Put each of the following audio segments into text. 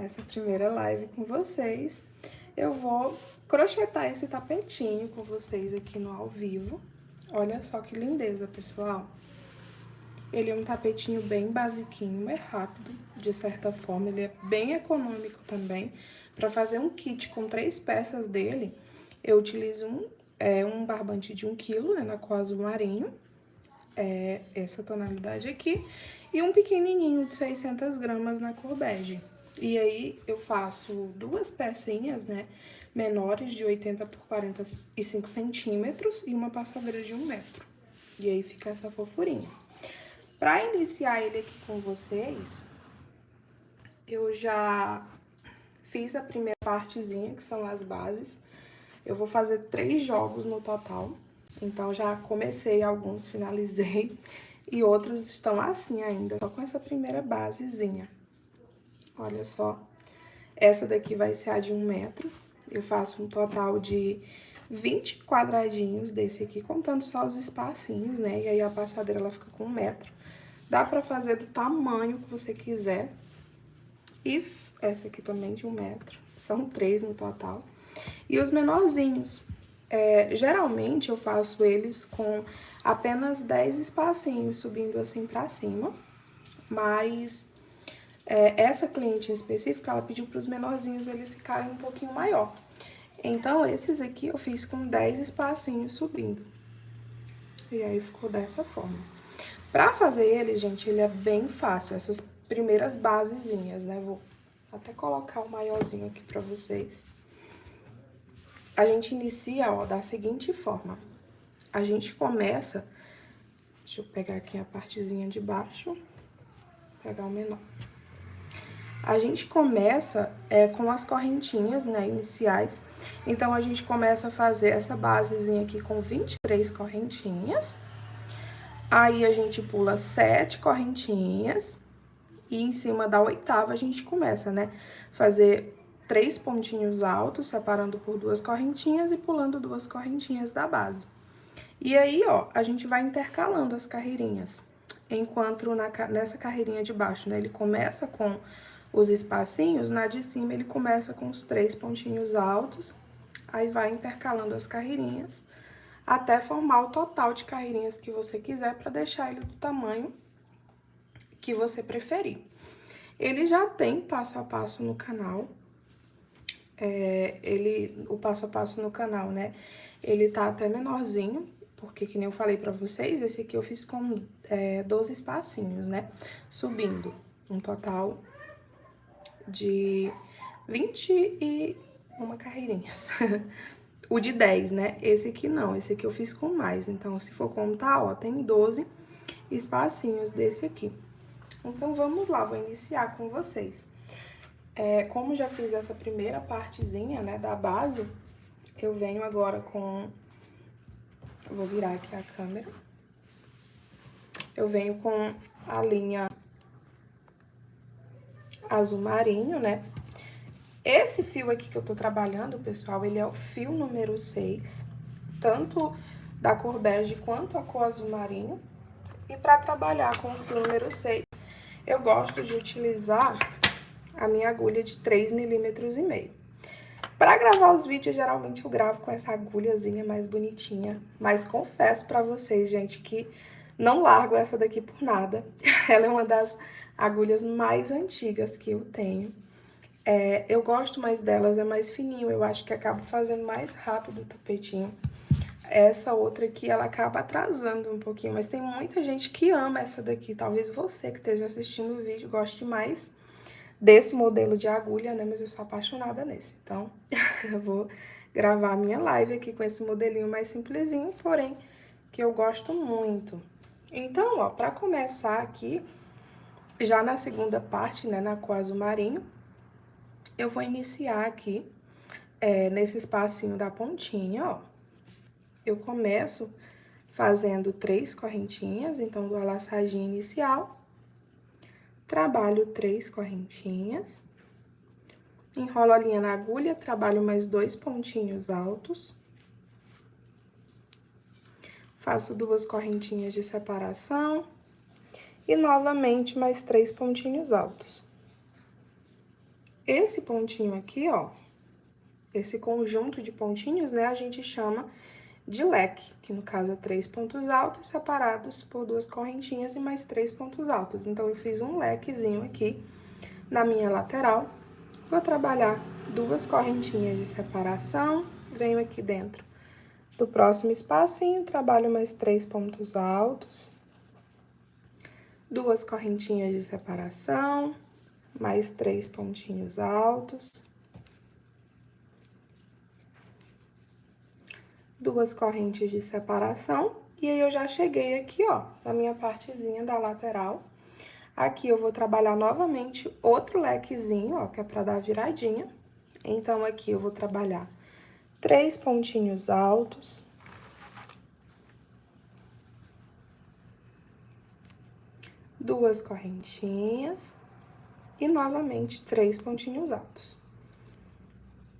essa primeira live com vocês. Eu vou crochetar esse tapetinho com vocês aqui no ao vivo. Olha só que lindeza, pessoal. Ele é um tapetinho bem basiquinho, é rápido, de certa forma. Ele é bem econômico também. Para fazer um kit com 3 peças dele, eu utilizo um barbante de 1 kg, né, na cor azul marinho. Essa tonalidade aqui, e um pequenininho de 600 gramas na cor bege. E aí, eu faço 2 pecinhas, né, menores de 80 por 45 centímetros e uma passadeira de 1 metro. E aí, fica essa fofurinha. Pra iniciar ele aqui com vocês, eu já fiz a primeira partezinha, que são as bases. Eu vou fazer 3 jogos no total. Então, já comecei alguns, finalizei, e outros estão assim ainda, só com essa primeira basezinha. Olha só, essa daqui vai ser a de 1 metro, eu faço um total de 20 quadradinhos desse aqui, contando só os espacinhos, né? E aí, a passadeira, ela fica com 1 metro. Dá pra fazer do tamanho que você quiser. E essa aqui também de 1 metro, são 3 no total. E os menorzinhos, geralmente eu faço eles com apenas 10 espacinhos, subindo assim pra cima. Mas essa cliente em específico, ela pediu pros menorzinhos eles ficarem um pouquinho maior. Então, esses aqui eu fiz com 10 espacinhos subindo. E aí, ficou dessa forma. Pra fazer ele, gente, ele é bem fácil, essas primeiras basezinhas, né? Vou até colocar o maiorzinho aqui pra vocês. A gente inicia, ó, da seguinte forma. A gente começa... Deixa eu pegar aqui a partezinha de baixo. Pegar o menor. A gente começa com as correntinhas, né, iniciais. Então, a gente começa a fazer essa basezinha aqui com 23 correntinhas. Aí, a gente pula 7 correntinhas. E em cima da 8ª, a gente começa, né, fazer 3 pontinhos altos, separando por 2 correntinhas e pulando 2 correntinhas da base. E aí, ó, a gente vai intercalando as carreirinhas. Enquanto nessa carreirinha de baixo, né, ele começa com os espacinhos, na de cima ele começa com os 3 pontinhos altos, aí vai intercalando as carreirinhas, até formar o total de carreirinhas que você quiser, para deixar ele do tamanho que você preferir. Ele já tem passo a passo no canal, o passo a passo no canal, né, ele tá até menorzinho, porque, que nem eu falei pra vocês, esse aqui eu fiz com 12 espacinhos, né, subindo, um total de 21 carreirinhas. O de 10, né, esse aqui não, esse aqui eu fiz com mais, então, se for contar, ó, tem 12 espacinhos desse aqui. Então, vamos lá, vou iniciar com vocês. Como já fiz essa primeira partezinha, né, da base, eu venho agora com... Vou virar aqui a câmera. Eu venho com a linha azul marinho, né? Esse fio aqui que eu tô trabalhando, pessoal, ele é o fio número 6, tanto da cor bege quanto a cor azul marinho. E pra trabalhar com o fio número 6, eu gosto de utilizar a minha agulha de 3,5 milímetros. Pra gravar os vídeos, geralmente eu gravo com essa agulhazinha mais bonitinha. Mas confesso pra vocês, gente, que não largo essa daqui por nada. Ela é uma das agulhas mais antigas que eu tenho. Eu gosto mais delas, é mais fininho, eu acho que acaba fazendo mais rápido o tapetinho. Essa outra aqui, ela acaba atrasando um pouquinho, mas tem muita gente que ama essa daqui. Talvez você que esteja assistindo o vídeo goste mais desse modelo de agulha, né? Mas eu sou apaixonada nesse. Então, eu vou gravar a minha live aqui com esse modelinho mais simplesinho, porém, que eu gosto muito. Então, ó, pra começar aqui, já na segunda parte, né, na cor azul marinho, eu vou iniciar aqui, nesse espacinho da pontinha, ó. Eu começo fazendo 3 correntinhas, então, dou a laçadinha inicial, trabalho 3 correntinhas, enrolo a linha na agulha, trabalho mais 2 pontinhos altos, faço 2 correntinhas de separação e, novamente, mais 3 pontinhos altos. Esse pontinho aqui, ó, esse conjunto de pontinhos, né, a gente chama de leque, que no caso é 3 pontos altos separados por 2 correntinhas e mais 3 pontos altos. Então, eu fiz um lequezinho aqui na minha lateral. Vou trabalhar 2 correntinhas de separação, venho aqui dentro do próximo espacinho, trabalho mais 3 pontos altos, 2 correntinhas de separação, mais 3 pontinhos altos, 2 correntes de separação, e aí eu já cheguei aqui, ó, na minha partezinha da lateral. Aqui eu vou trabalhar novamente outro lequezinho, ó, que é pra dar viradinha. Então, aqui eu vou trabalhar 3 pontinhos altos, 2 correntinhas e novamente 3 pontinhos altos.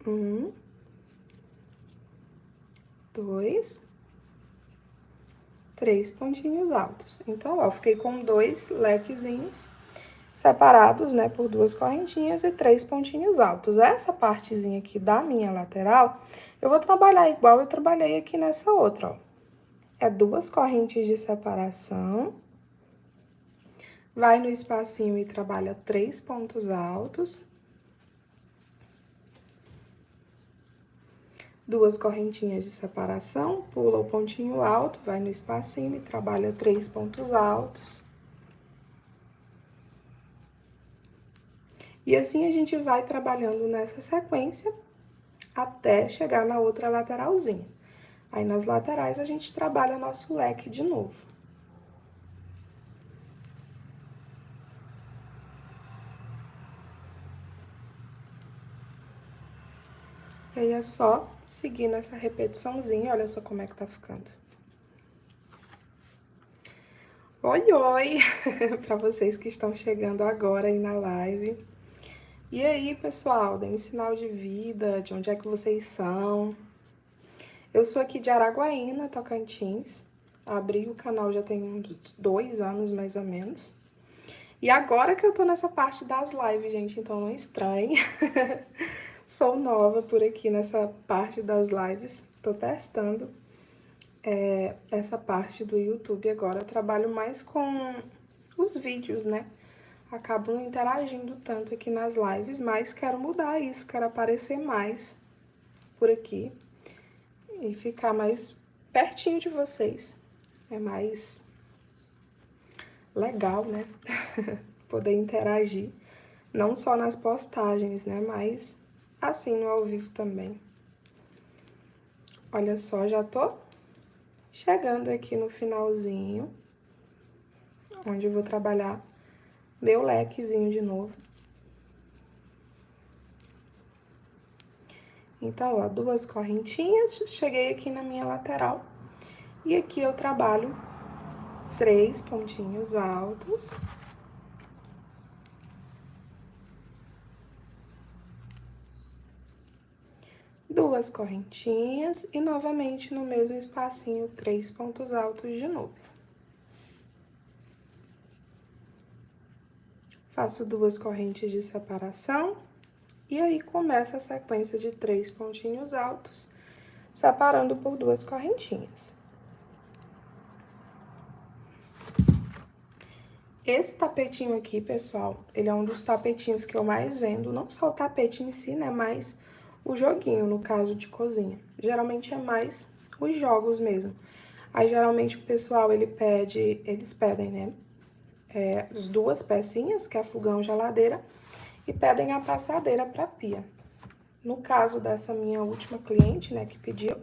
1, 2, 3 pontinhos altos. Então, ó, eu fiquei com 2 lequezinhos separados, né, por 2 correntinhas e 3 pontinhos altos. Essa partezinha aqui da minha lateral, eu vou trabalhar igual eu trabalhei aqui nessa outra, ó. É 2 correntes de separação, vai no espacinho e trabalha 3 pontos altos, 2 correntinhas de separação, pula o pontinho alto, vai no espacinho e trabalha 3 pontos altos. E assim a gente vai trabalhando nessa sequência até chegar na outra lateralzinha. Aí, nas laterais, a gente trabalha nosso leque de novo. E aí, é só seguir nessa repetiçãozinha, olha só como é que tá ficando. Oi, oi! Pra vocês que estão chegando agora aí na live. E aí, pessoal, deem sinal de vida, de onde é que vocês são. Eu sou aqui de Araguaína, Tocantins. Abri o canal já tem uns 2 anos, mais ou menos. E agora que eu tô nessa parte das lives, gente, então não estranhe. Sou nova por aqui nessa parte das lives, tô testando essa parte do YouTube agora. Eu trabalho mais com os vídeos, né? Acabo não interagindo tanto aqui nas lives, mas quero mudar isso, quero aparecer mais por aqui e ficar mais pertinho de vocês. É mais legal, né? Poder interagir, não só nas postagens, né? Mas assim no ao vivo também. Olha só, já tô chegando aqui no finalzinho, onde eu vou trabalhar meu lequezinho de novo. Então, ó, 2 correntinhas, cheguei aqui na minha lateral. E aqui eu trabalho 3 pontinhos altos. Duas correntinhas e novamente no mesmo espacinho, 3 pontos altos de novo. Faço 2 correntes de separação e aí começa a sequência de 3 pontinhos altos, separando por 2 correntinhas. Esse tapetinho aqui, pessoal, ele é um dos tapetinhos que eu mais vendo, não só o tapete em si, né, mas o joguinho, no caso de cozinha. Geralmente é mais os jogos mesmo. Aí, geralmente, o pessoal, eles pedem, né, as 2 pecinhas, que é fogão e geladeira, e pedem a passadeira pra pia. No caso dessa minha última cliente, né, que pediu,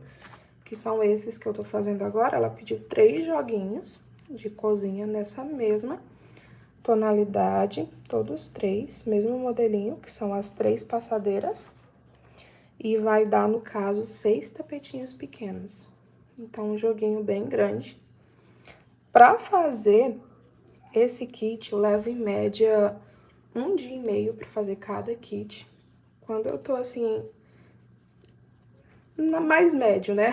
que são esses que eu tô fazendo agora, ela pediu 3 joguinhos de cozinha nessa mesma tonalidade, todos 3, mesmo modelinho, que são as 3 passadeiras. E vai dar, no caso, 6 tapetinhos pequenos. Então, um joguinho bem grande. Pra fazer esse kit, eu levo em média 1 dia e meio pra fazer cada kit. Quando eu tô, assim, mais médio, né?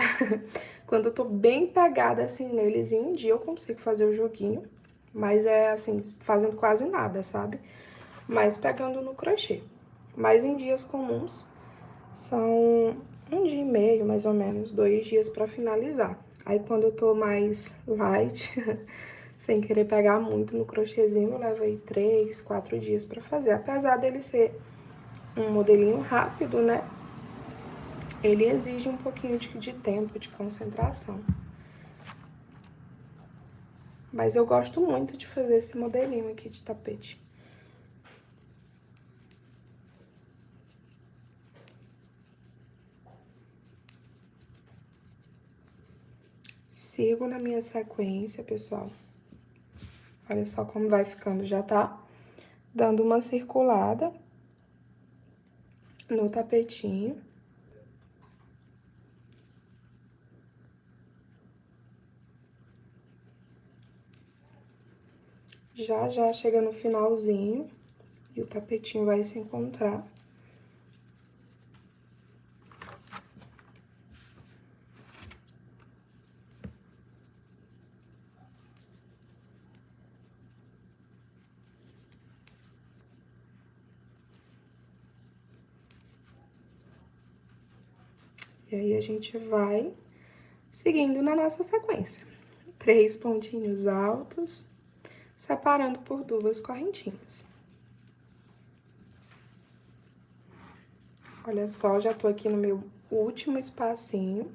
Quando eu tô bem pegada, assim, neles, em um dia eu consigo fazer o joguinho. Mas é, assim, fazendo quase nada, sabe? Mas pegando no crochê. Mas em dias comuns, são 1 dia e meio, mais ou menos, 2 dias pra finalizar. Aí, quando eu tô mais light, sem querer pegar muito no crochêzinho, eu levo aí 3, 4 dias pra fazer. Apesar dele ser um modelinho rápido, né? Ele exige um pouquinho de tempo, de concentração. Mas eu gosto muito de fazer esse modelinho aqui de tapete. Sigo na minha sequência, pessoal. Olha só como vai ficando, já tá dando uma circulada no tapetinho. Já chega no finalzinho e o tapetinho vai se encontrar. E aí, a gente vai seguindo na nossa sequência. 3 pontinhos altos, separando por 2 correntinhas. Olha só, já tô aqui no meu último espacinho.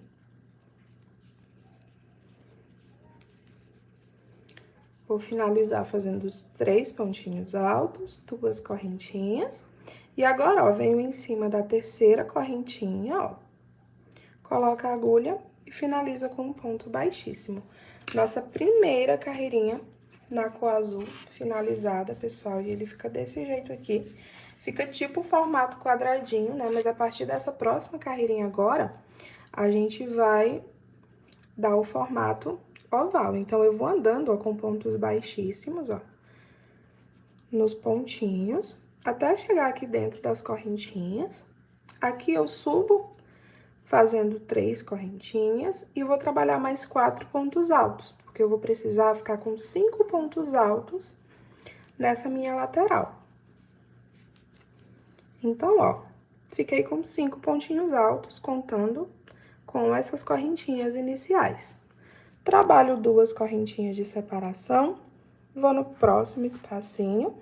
Vou finalizar fazendo os 3 pontinhos altos, 2 correntinhas. E agora, ó, venho em cima da terceira correntinha, ó. Coloca a agulha e finaliza com um ponto baixíssimo. Nossa primeira carreirinha na cor azul finalizada, pessoal, e ele fica desse jeito aqui. Fica tipo formato quadradinho, né? Mas a partir dessa próxima carreirinha agora, a gente vai dar o formato oval. Então, eu vou andando, ó, com pontos baixíssimos, ó, nos pontinhos, até chegar aqui dentro das correntinhas. Aqui eu subo fazendo 3 correntinhas e vou trabalhar mais 4 pontos altos, porque eu vou precisar ficar com 5 pontos altos nessa minha lateral. Então, ó, fiquei com 5 pontinhos altos, contando com essas correntinhas iniciais. Trabalho 2 correntinhas de separação, vou no próximo espacinho,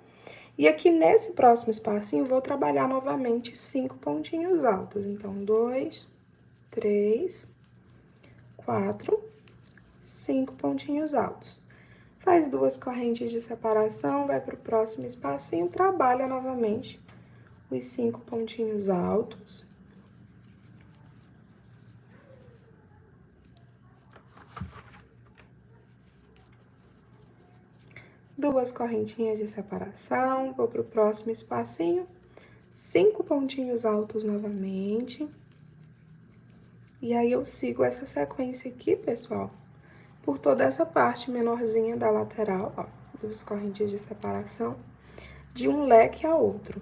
e aqui nesse próximo espacinho, vou trabalhar novamente 5 pontinhos altos. Então, 2, 3, 4, 5 pontinhos altos. Faz 2 correntes de separação, vai pro próximo espacinho, trabalha novamente os 5 pontinhos altos. Duas correntinhas de separação, vou pro próximo espacinho, 5 pontinhos altos novamente. E aí, eu sigo essa sequência aqui, pessoal, por toda essa parte menorzinha da lateral, ó, 2 correntinhas de separação, de um leque a outro.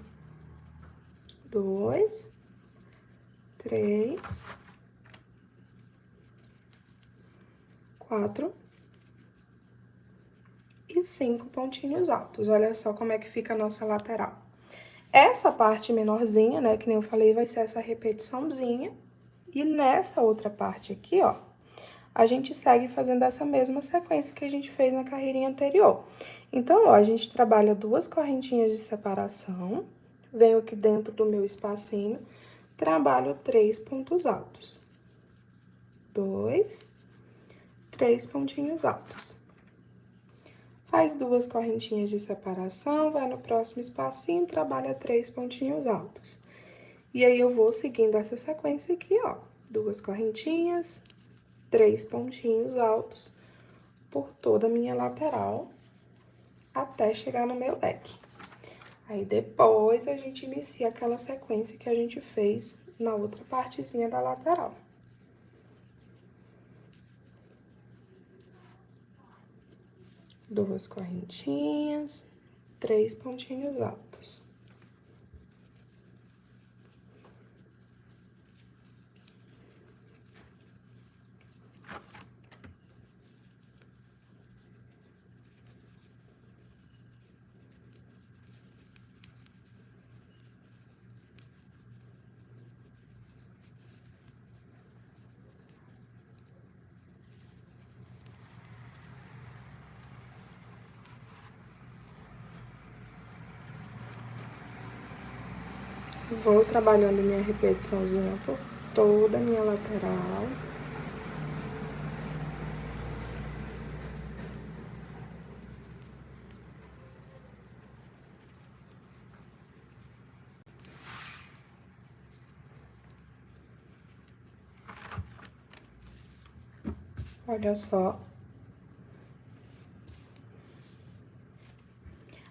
2, 3, 4 e 5 pontinhos altos. Olha só como é que fica a nossa lateral. Essa parte menorzinha, né, que nem eu falei, vai ser essa repetiçãozinha. E nessa outra parte aqui, ó, a gente segue fazendo essa mesma sequência que a gente fez na carreirinha anterior. Então, ó, a gente trabalha 2 correntinhas de separação, venho aqui dentro do meu espacinho, trabalho 3 pontos altos. 2, 3 pontinhos altos. Faz 2 correntinhas de separação, vai no próximo espacinho, trabalha 3 pontinhos altos. E aí, eu vou seguindo essa sequência aqui, ó. 2 correntinhas, 3 pontinhos altos por toda a minha lateral, até chegar no meu leque. Aí, depois, a gente inicia aquela sequência que a gente fez na outra partezinha da lateral. Duas correntinhas, 3 pontinhos altos. Vou trabalhando minha repetiçãozinha por toda a minha lateral. Olha só.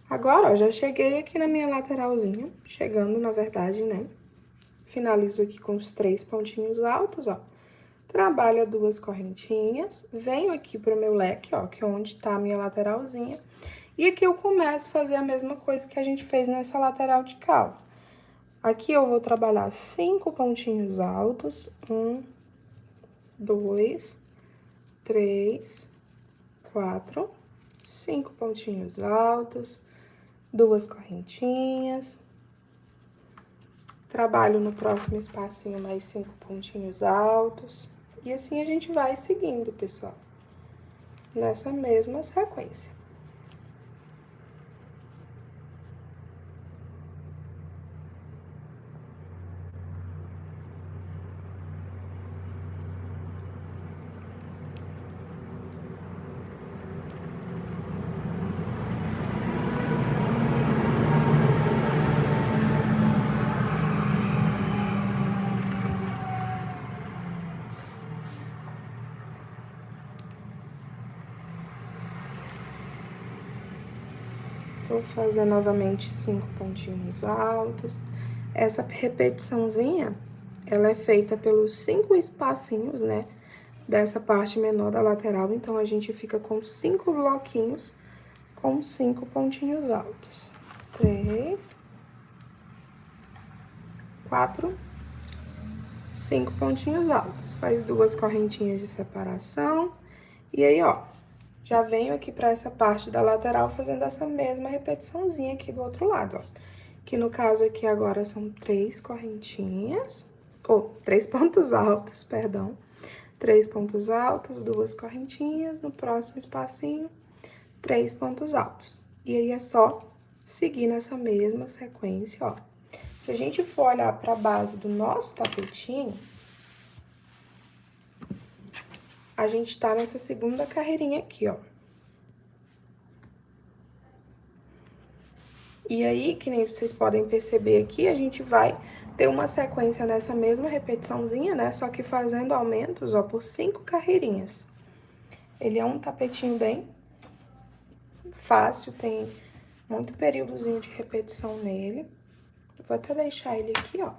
Agora, ó, já cheguei aqui na minha lateralzinha, chegando, na verdade, né? Finalizo aqui com os 3 pontinhos altos, ó. Trabalho 2 correntinhas, venho aqui pro meu leque, ó, que é onde tá a minha lateralzinha. E aqui eu começo a fazer a mesma coisa que a gente fez nessa lateral de cá, ó. Aqui eu vou trabalhar 5 pontinhos altos, 1, 2, 3, 4, 5 pontinhos altos, 2 correntinhas. Trabalho no próximo espacinho mais 5 pontinhos altos. E assim a gente vai seguindo, pessoal, nessa mesma sequência. Vou fazer novamente 5 pontinhos altos. Essa repetiçãozinha, ela é feita pelos 5 espacinhos, né, dessa parte menor da lateral. Então, a gente fica com 5 bloquinhos com 5 pontinhos altos. 3, 4, 5 pontinhos altos. Faz 2 correntinhas de separação. E aí, ó, já venho aqui pra essa parte da lateral fazendo essa mesma repetiçãozinha aqui do outro lado, ó. Que no caso aqui agora são 3 correntinhas, ou 3 pontos altos, perdão. 3 pontos altos, 2 correntinhas, no próximo espacinho, 3 pontos altos. E aí é só seguir nessa mesma sequência, ó. Se a gente for olhar pra base do nosso tapetinho, a gente tá nessa segunda carreirinha aqui, ó. E aí, que nem vocês podem perceber aqui, a gente vai ter uma sequência nessa mesma repetiçãozinha, né? Só que fazendo aumentos, ó, por 5 carreirinhas. Ele é um tapetinho bem fácil, tem muito períodozinho de repetição nele. Vou até deixar ele aqui, ó,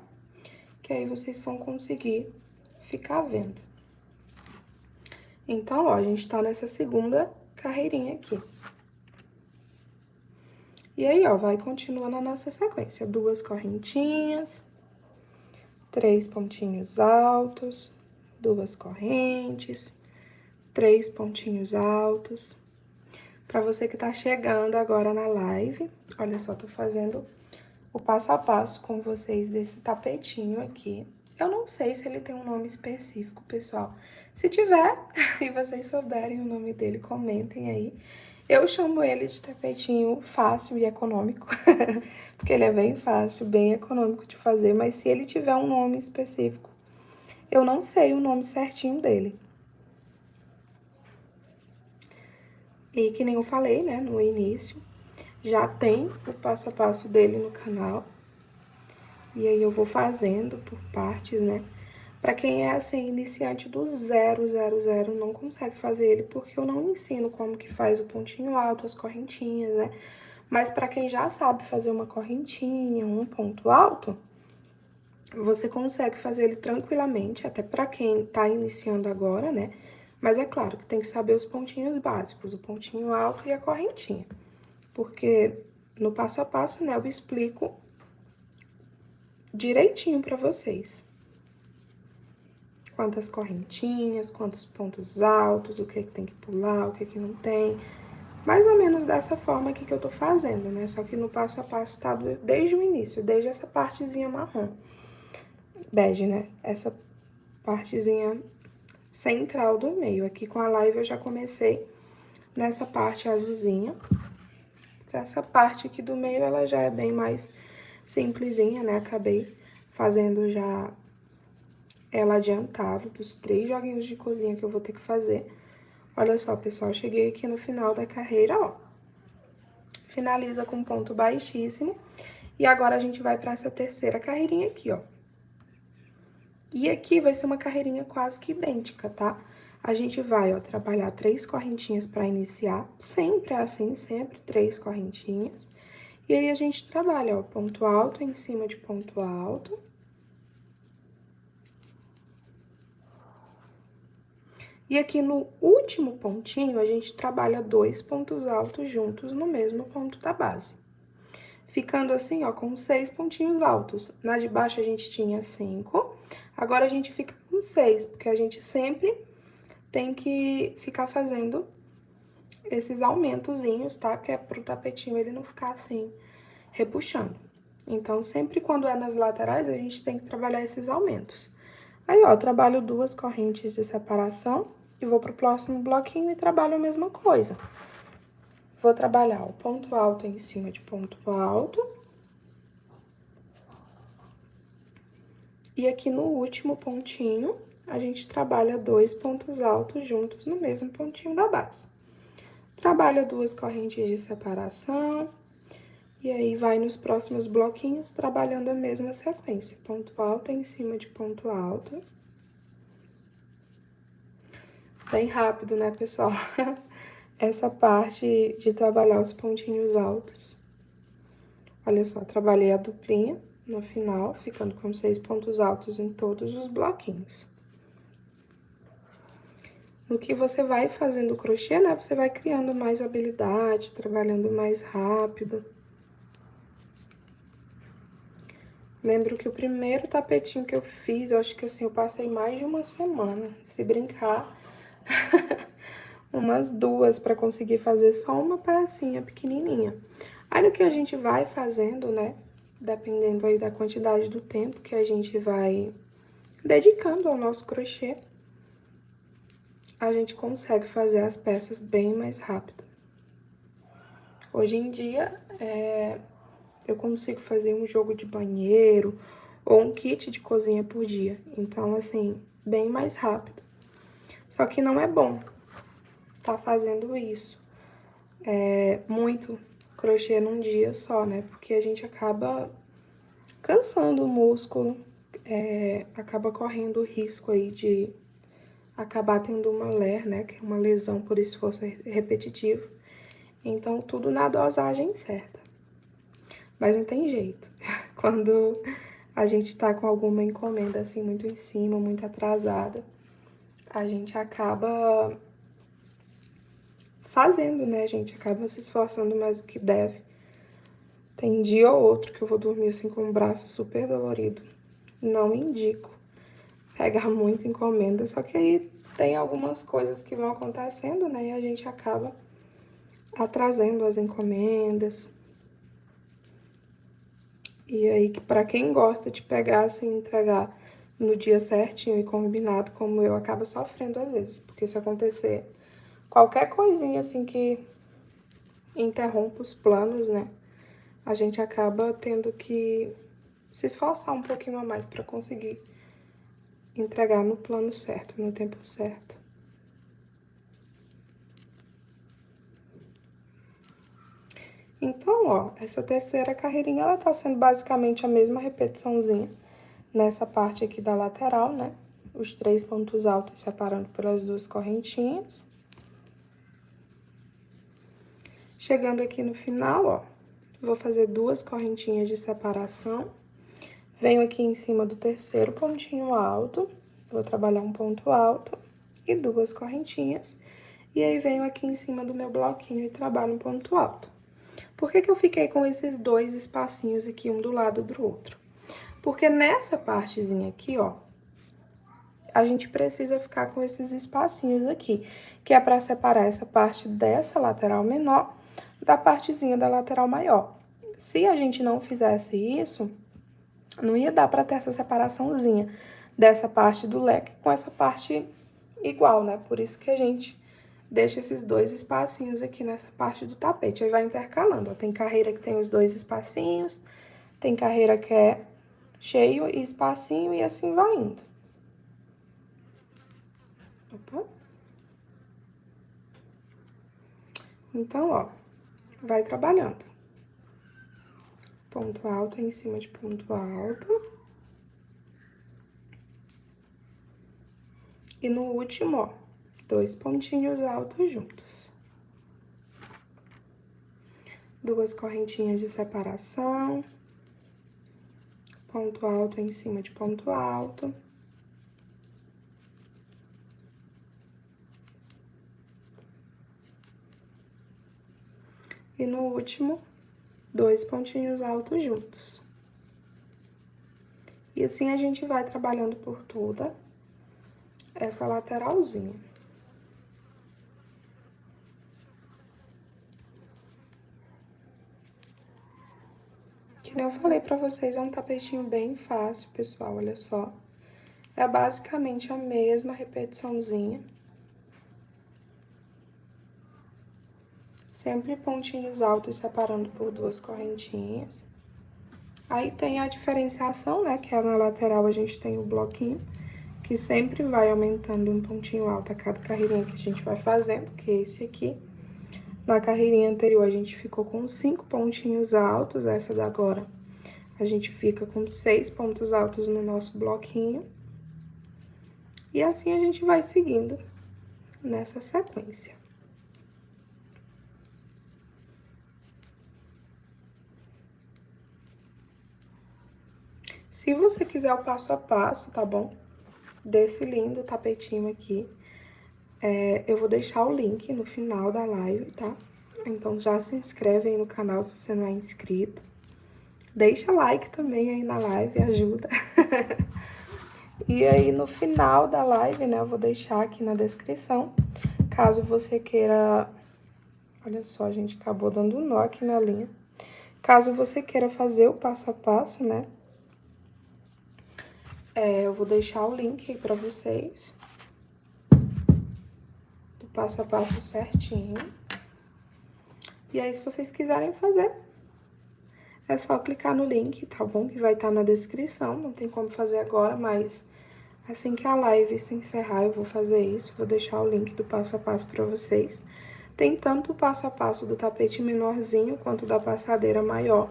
que aí vocês vão conseguir ficar vendo. Então, ó, a gente tá nessa segunda carreirinha aqui. E aí, ó, vai continuando a nossa sequência. 2 correntinhas, 3 pontinhos altos, 2 correntes, 3 pontinhos altos. Pra você que tá chegando agora na live, olha só, tô fazendo o passo a passo com vocês desse tapetinho aqui. Eu não sei se ele tem um nome específico, pessoal. Se tiver e vocês souberem o nome dele, comentem aí. Eu chamo ele de tapetinho fácil e econômico, porque ele é bem fácil, bem econômico de fazer, mas se ele tiver um nome específico, eu não sei o nome certinho dele. E que nem eu falei, né, no início, já tem o passo a passo dele no canal. E aí eu vou fazendo por partes, né? Pra quem é, assim, iniciante do 000, não consegue fazer ele, porque eu não ensino como que faz o pontinho alto, as correntinhas, né? Mas pra quem já sabe fazer uma correntinha, um ponto alto, você consegue fazer ele tranquilamente, até pra quem tá iniciando agora, né? Mas é claro que tem que saber os pontinhos básicos, o pontinho alto e a correntinha. Porque no passo a passo, né, eu explico direitinho pra vocês. Quantas correntinhas, quantos pontos altos, o que tem que pular, o que não tem. Mais ou menos dessa forma aqui que eu tô fazendo, né? Só que no passo a passo tá desde o início, desde essa partezinha marrom. Bege, né? Essa partezinha central do meio. Aqui com a live eu já comecei nessa parte azulzinha. Essa parte aqui do meio, ela já é bem mais simplesinha, né? Acabei fazendo já ela adiantado dos 3 joguinhos de cozinha que eu vou ter que fazer. Olha só, pessoal, cheguei aqui no final da carreira, ó. Finaliza com ponto baixíssimo. E agora a gente vai para essa terceira carreirinha aqui, ó. E aqui vai ser uma carreirinha quase que idêntica, tá? A gente vai, ó, trabalhar 3 correntinhas para iniciar. Sempre é assim, sempre 3 correntinhas. E aí, a gente trabalha, ó, ponto alto em cima de ponto alto. E aqui no último pontinho, a gente trabalha 2 pontos altos juntos no mesmo ponto da base. Ficando assim, ó, com 6 pontinhos altos. Na de baixo, a gente tinha 5. Agora, a gente fica com 6, porque a gente sempre tem que ficar fazendo esses aumentozinhos, tá? Que é pro tapetinho ele não ficar assim, repuxando. Então, sempre quando é nas laterais, a gente tem que trabalhar esses aumentos. Aí, ó, eu trabalho 2 correntes de separação e vou pro próximo bloquinho e trabalho a mesma coisa. Vou trabalhar o ponto alto em cima de ponto alto. E aqui no último pontinho, a gente trabalha 2 pontos altos juntos no mesmo pontinho da base. Trabalha 2 correntes de separação. E aí, vai nos próximos bloquinhos trabalhando a mesma sequência. Ponto alto em cima de ponto alto. Bem rápido, né, pessoal? Essa parte de trabalhar os pontinhos altos. Olha só, trabalhei a duplinha no final, ficando com 6 pontos altos em todos os bloquinhos. No que você vai fazendo o crochê, né, você vai criando mais habilidade, trabalhando mais rápido. Lembro que o primeiro tapetinho que eu fiz, eu acho que assim, eu passei mais de uma semana, se brincar, umas 2 para conseguir fazer só uma pecinha pequenininha. Aí, no que a gente vai fazendo, né, dependendo aí da quantidade do tempo que a gente vai dedicando ao nosso crochê, a gente consegue fazer as peças bem mais rápido. Hoje em dia, eu consigo fazer um jogo de banheiro ou um kit de cozinha por dia. Então, assim, bem mais rápido. Só que não é bom tá fazendo isso. Muito crochê num dia só, né? Porque a gente acaba cansando o músculo, acaba correndo o risco aí de acabar tendo uma LER, né? Que é uma lesão por esforço repetitivo. Então, tudo na dosagem certa. Mas não tem jeito. Quando a gente tá com alguma encomenda, assim, muito em cima, muito atrasada, a gente acaba fazendo, né, gente? Acaba se esforçando mais do que deve. Tem dia ou outro que eu vou dormir, assim, com o braço super dolorido. Não indico pegar muita encomenda, só que aí tem algumas coisas que vão acontecendo, né, e a gente acaba atrasando as encomendas. E aí, pra quem gosta de pegar, assim, entregar no dia certinho e combinado, como eu, acaba sofrendo às vezes. Porque se acontecer qualquer coisinha, assim, que interrompa os planos, né, a gente acaba tendo que se esforçar um pouquinho a mais pra conseguir entregar no plano certo, no tempo certo. Então, ó, essa terceira carreirinha, ela tá sendo basicamente a mesma repetiçãozinha nessa parte aqui da lateral, né? Os 3 pontos altos separando pelas 2 correntinhas. Chegando aqui no final, ó, vou fazer 2 correntinhas de separação. Venho aqui em cima do terceiro pontinho alto, vou trabalhar um ponto alto e 2 correntinhas. E aí, venho aqui em cima do meu bloquinho e trabalho um ponto alto. Por que que eu fiquei com esses 2 espacinhos aqui, um do lado do outro? Porque nessa partezinha aqui, ó, a gente precisa ficar com esses espacinhos aqui, que é para separar essa parte dessa lateral menor da partezinha da lateral maior. Se a gente não fizesse isso, não ia dar para ter essa separaçãozinha dessa parte do leque com essa parte igual, né? Por isso que a gente deixa esses 2 espacinhos aqui nessa parte do tapete. Aí vai intercalando, ó. Tem carreira que tem os 2 espacinhos, Tem carreira que é cheio e espacinho e assim vai indo. Opa. Então, ó, vai trabalhando. Ponto alto em cima de ponto alto. E no último, ó, 2 pontinhos altos juntos. 2 correntinhas de separação. Ponto alto em cima de ponto alto. E no último, 2 pontinhos altos juntos. E assim a gente vai trabalhando por toda essa lateralzinha. Que nem eu falei pra vocês, é um tapetinho bem fácil, pessoal, olha só. É basicamente a mesma repetiçãozinha. Sempre pontinhos altos separando por 2 correntinhas. Aí tem a diferenciação, né, que é na lateral a gente tem o bloquinho, que sempre vai aumentando um pontinho alto a cada carreirinha que a gente vai fazendo, que é esse aqui. Na carreirinha anterior a gente ficou com 5 pontinhos altos, essa da agora a gente fica com 6 pontos altos no nosso bloquinho. E assim a gente vai seguindo nessa sequência. Se você quiser o passo a passo, tá bom? Desse lindo tapetinho aqui, eu vou deixar o link no final da live, tá? Então já se inscreve aí no canal se você não é inscrito. Deixa like também aí na live, ajuda. E aí no final da live, né, eu vou deixar aqui na descrição, caso você queira... Olha só, gente, acabou dando um nó aqui na linha. Caso você queira fazer o passo a passo, né, eu vou deixar o link aí pra vocês, do passo a passo certinho. E aí, se vocês quiserem fazer, é só clicar no link, tá bom? Que vai estar na descrição, não tem como fazer agora, mas assim que a live se encerrar, eu vou fazer isso, vou deixar o link do passo a passo pra vocês. Tem tanto o passo a passo do tapete menorzinho, quanto da passadeira maior.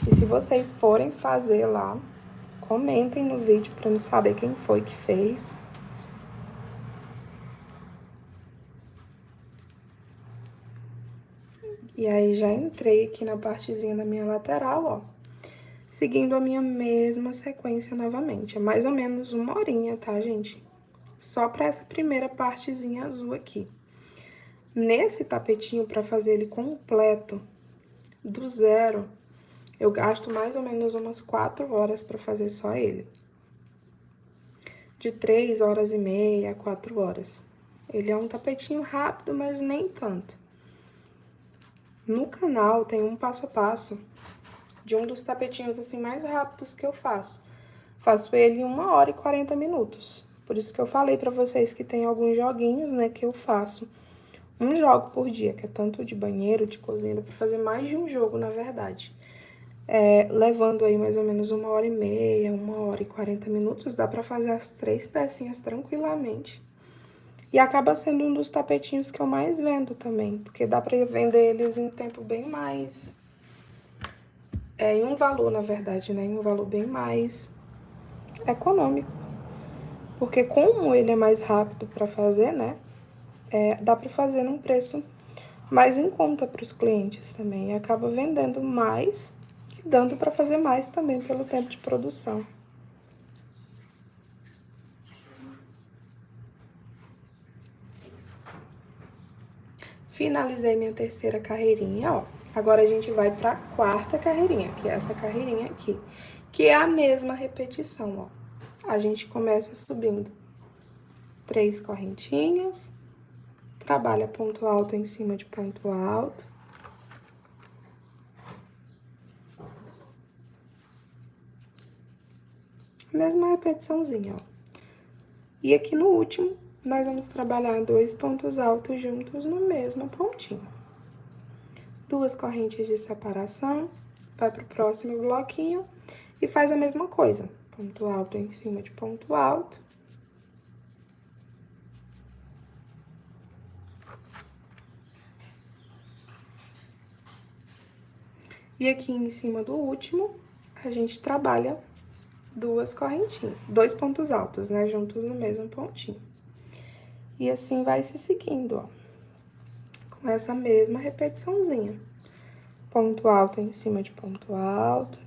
E se vocês forem fazer lá, comentem no vídeo pra eu saber quem foi que fez. E aí, já entrei aqui na partezinha da minha lateral, ó, seguindo a minha mesma sequência novamente. É mais ou menos 1 horinha, tá, gente? Só pra essa primeira partezinha azul aqui. Nesse tapetinho, pra fazer ele completo, do zero, eu gasto mais ou menos umas 4 horas pra fazer só ele. De 3 horas e meia a 4 horas. Ele é um tapetinho rápido, mas nem tanto. No canal tem um passo a passo de um dos tapetinhos assim mais rápidos que eu faço. Faço ele em 1 hora e 40 minutos. Por isso que eu falei pra vocês que tem alguns joguinhos, né, que eu faço. Um jogo por dia, que é tanto de banheiro, de cozinha, pra fazer mais de um jogo, na verdade. Levando aí mais ou menos 1 hora e meia, 1 hora e 40 minutos, dá pra fazer as 3 pecinhas tranquilamente. E acaba sendo um dos tapetinhos que eu mais vendo também, porque dá pra vender eles em um tempo bem mais... em um valor, na verdade, né? Em um valor bem mais econômico. Porque como ele é mais rápido pra fazer, né? Dá pra fazer num preço mais em conta pros clientes também. E acaba vendendo mais e dando pra fazer mais também pelo tempo de produção. Finalizei minha terceira carreirinha, ó. Agora a gente vai pra quarta carreirinha, que é essa carreirinha aqui. Que é a mesma repetição, ó. A gente começa subindo 3 correntinhas, trabalha ponto alto em cima de ponto alto. Mesma repetiçãozinha, ó. E aqui no último, nós vamos trabalhar 2 pontos altos juntos no mesmo pontinho. 2 correntes de separação, vai pro próximo bloquinho e faz a mesma coisa. Ponto alto em cima de ponto alto. E aqui em cima do último, a gente trabalha duas correntinhas, dois pontos altos, né, juntos no mesmo pontinho. E assim vai se seguindo, ó, com essa mesma repetiçãozinha. Ponto alto em cima de ponto alto.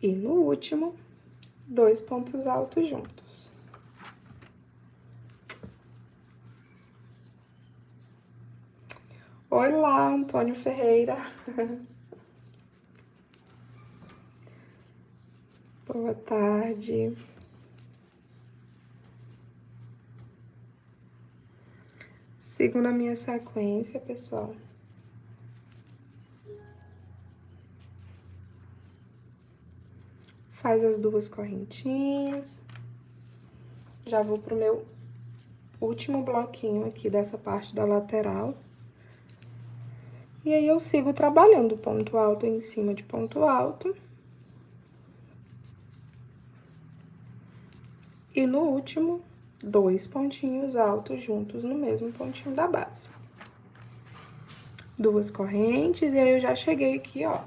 E no último, dois pontos altos juntos. Olá, Antônio Ferreira. Boa tarde. Sigo na minha sequência, pessoal. Faz as duas correntinhas. Já vou pro meu último bloquinho aqui dessa parte da lateral. E aí, eu sigo trabalhando ponto alto em cima de ponto alto. E no último, dois pontinhos altos juntos no mesmo pontinho da base. Duas correntes, e aí eu já cheguei aqui, ó,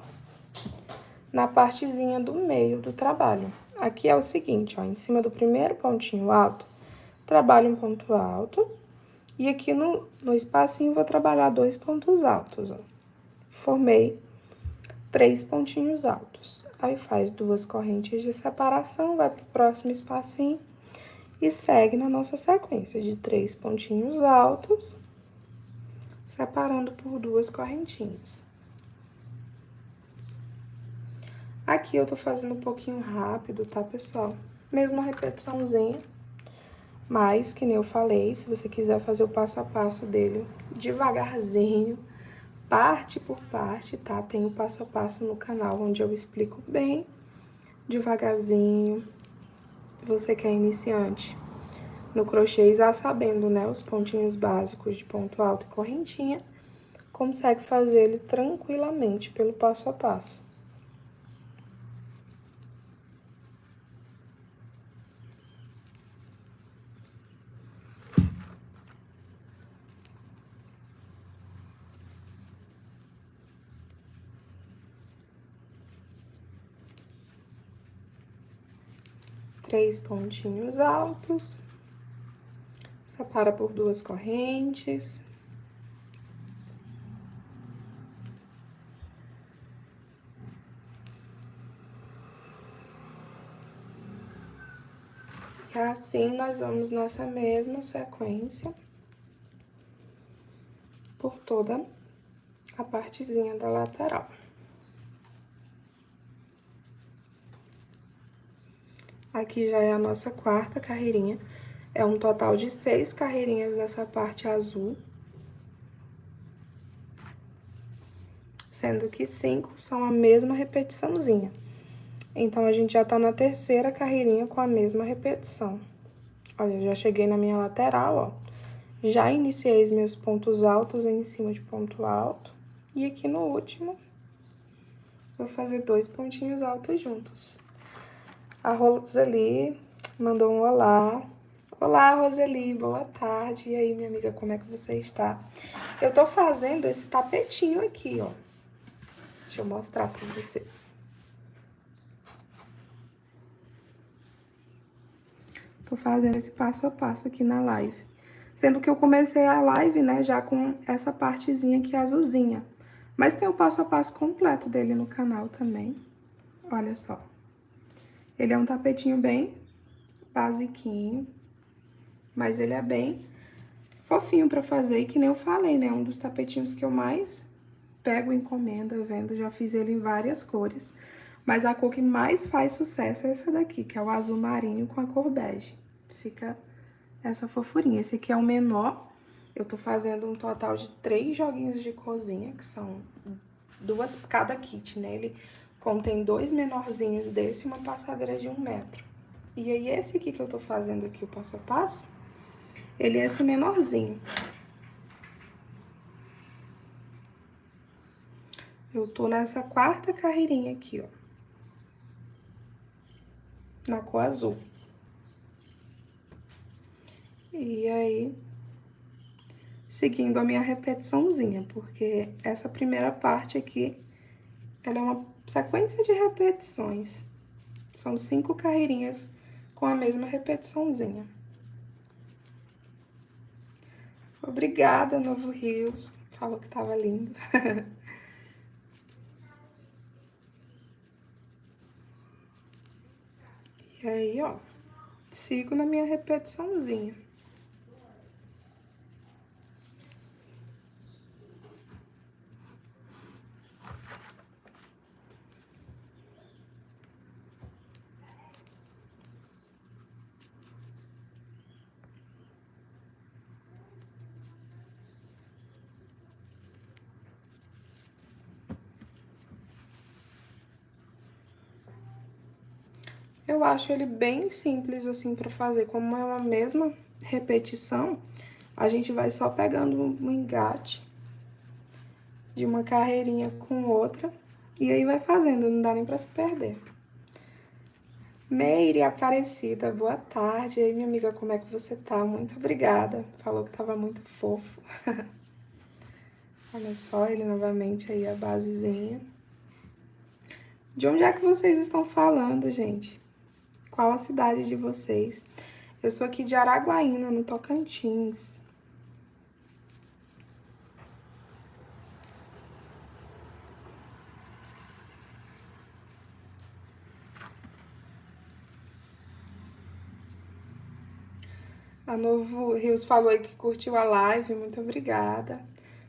na partezinha do meio do trabalho. Aqui é o seguinte, ó, em cima do primeiro pontinho alto, trabalho um ponto alto, e aqui no espacinho vou trabalhar dois pontos altos, ó. Formei três pontinhos altos. Aí, faz duas correntes de separação, vai pro próximo espacinho e segue na nossa sequência de três pontinhos altos, separando por duas correntinhas. Aqui eu tô fazendo um pouquinho rápido, tá, pessoal? Mesma repetiçãozinha, mas, que nem eu falei, se você quiser fazer o passo a passo dele devagarzinho, parte por parte, tá? Tem o passo a passo no canal, onde eu explico bem devagarzinho. Você que é iniciante no crochê, já sabendo, né, os pontinhos básicos de ponto alto e correntinha, consegue fazer ele tranquilamente pelo passo a passo. Três pontinhos altos, separa por duas correntes. E assim, nós vamos nessa mesma sequência por toda a partezinha da lateral. Aqui já é a nossa quarta carreirinha. É um total de 6 carreirinhas nessa parte azul. Sendo que 5 são a mesma repetiçãozinha. Então, a gente já tá na terceira carreirinha com a mesma repetição. Olha, já cheguei na minha lateral, ó. Já iniciei os meus pontos altos em cima de ponto alto. E aqui no último, vou fazer dois pontinhos altos juntos. A Roseli mandou um olá. Olá, Roseli, boa tarde. E aí, minha amiga, como é que você está? Eu tô fazendo esse tapetinho aqui, ó. Deixa eu mostrar pra você. Tô fazendo esse passo a passo aqui na live. Sendo que eu comecei a live, né, já com essa partezinha aqui azulzinha. Mas tem o passo a passo completo dele no canal também. Olha só. Ele é um tapetinho bem basiquinho, mas ele é bem fofinho pra fazer. E que nem eu falei, né, um dos tapetinhos que eu mais pego encomenda, vendo. Já fiz ele em várias cores. Mas a cor que mais faz sucesso é essa daqui, que é o azul marinho com a cor bege. Fica essa fofurinha. Esse aqui é o menor. Eu tô fazendo um total de 3 joguinhos de cozinha, que são duas cada kit, né? Ele contém 2 menorzinhos desse e uma passadeira de 1 metro. E aí, esse aqui que eu tô fazendo aqui, o passo a passo, ele é esse menorzinho. Eu tô nessa quarta carreirinha aqui, ó. Na cor azul. E aí, seguindo a minha repetiçãozinha, porque essa primeira parte aqui, ela é uma sequência de repetições. São 5 carreirinhas com a mesma repetiçãozinha. Obrigada, Novo Rios. Falou que tava lindo. E aí, ó, sigo na minha repetiçãozinha. Eu acho ele bem simples, assim, pra fazer. Como é uma mesma repetição, a gente vai só pegando um engate de uma carreirinha com outra. E aí vai fazendo, não dá nem pra se perder. Meire Aparecida, boa tarde. E aí, minha amiga, como é que você tá? Muito obrigada. Falou que tava muito fofo. Olha só ele novamente aí, a basezinha. De onde é que vocês estão falando, gente? Qual a cidade de vocês? Eu sou aqui de Araguaína, no Tocantins. A Novo Rios falou aí que curtiu a live, muito obrigada.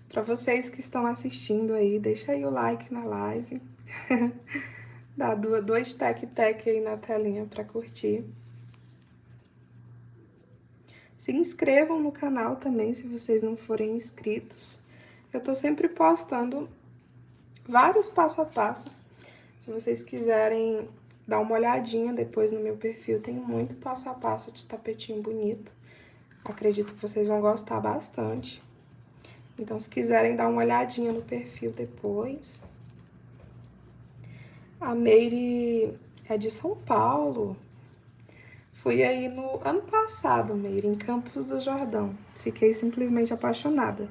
Para vocês que estão assistindo aí, deixa aí o like na live. Dá dois tec-tec aí na telinha para curtir. Se inscrevam no canal também, se vocês não forem inscritos. Eu tô sempre postando vários passo a passos. Se vocês quiserem dar uma olhadinha depois no meu perfil, tem muito passo a passo de tapetinho bonito. Acredito que vocês vão gostar bastante. Então, se quiserem dar uma olhadinha no perfil depois. A Meire é de São Paulo. Fui aí no ano passado, Meire, em Campos do Jordão. Fiquei simplesmente apaixonada.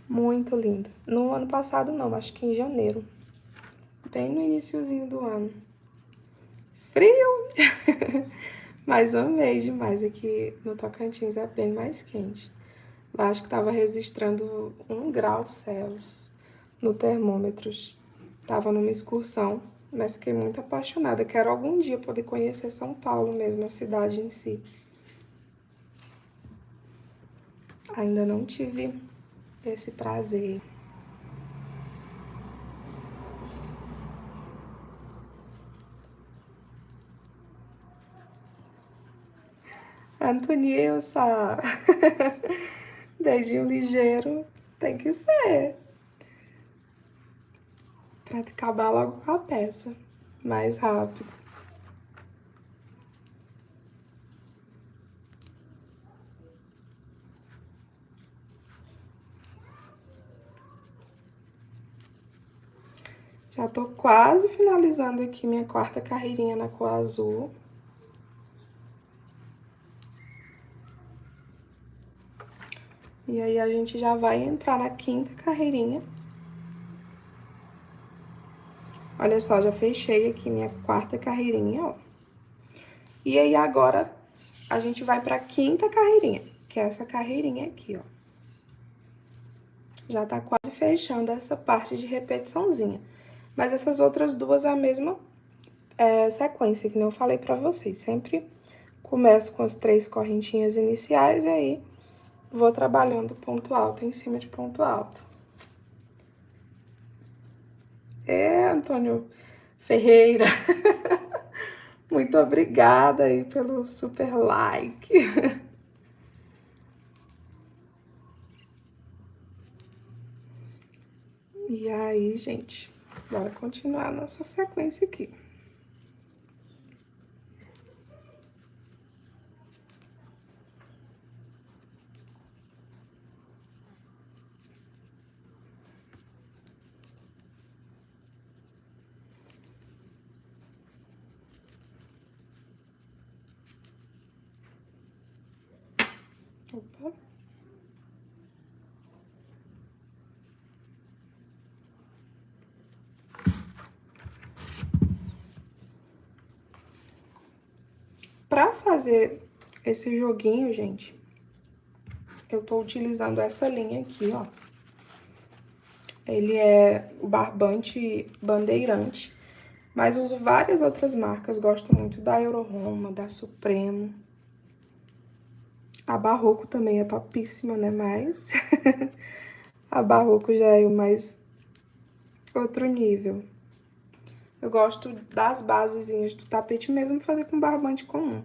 Muito lindo. No ano passado não, acho que em janeiro. Bem no iniciozinho do ano. Frio! Mas amei demais. Aqui no Tocantins é bem mais quente. Lá acho que tava registrando 1 grau Celsius no termômetro. Tava numa excursão, mas fiquei muito apaixonada. Quero algum dia poder conhecer São Paulo mesmo, a cidade em si. Ainda não tive esse prazer. Antonilson, dedinho ligeiro tem que ser. Pra acabar logo com a peça, mais rápido. Já tô quase finalizando aqui minha quarta carreirinha na cor azul. E aí a gente já vai entrar na quinta carreirinha. Olha só, já fechei aqui minha quarta carreirinha, ó. E aí agora a gente vai pra quinta carreirinha, que é essa carreirinha aqui, ó. Já tá quase fechando essa parte de repetiçãozinha. Mas essas outras duas é a mesma sequência, que nem eu falei pra vocês. Sempre começo com as 3 correntinhas iniciais e aí vou trabalhando ponto alto em cima de ponto alto. Antônio Ferreira, muito obrigada aí pelo super like. E aí, gente, bora continuar a nossa sequência aqui. Opa. Pra fazer esse joguinho, gente, eu tô utilizando essa linha aqui, ó. Ele é o barbante bandeirante, mas uso várias outras marcas. Gosto muito da Euro Roma, da Supremo. A Barroco também é topíssima, né? Mas a Barroco já é o mais outro nível. Eu gosto das basezinhas do tapete mesmo fazer com barbante comum.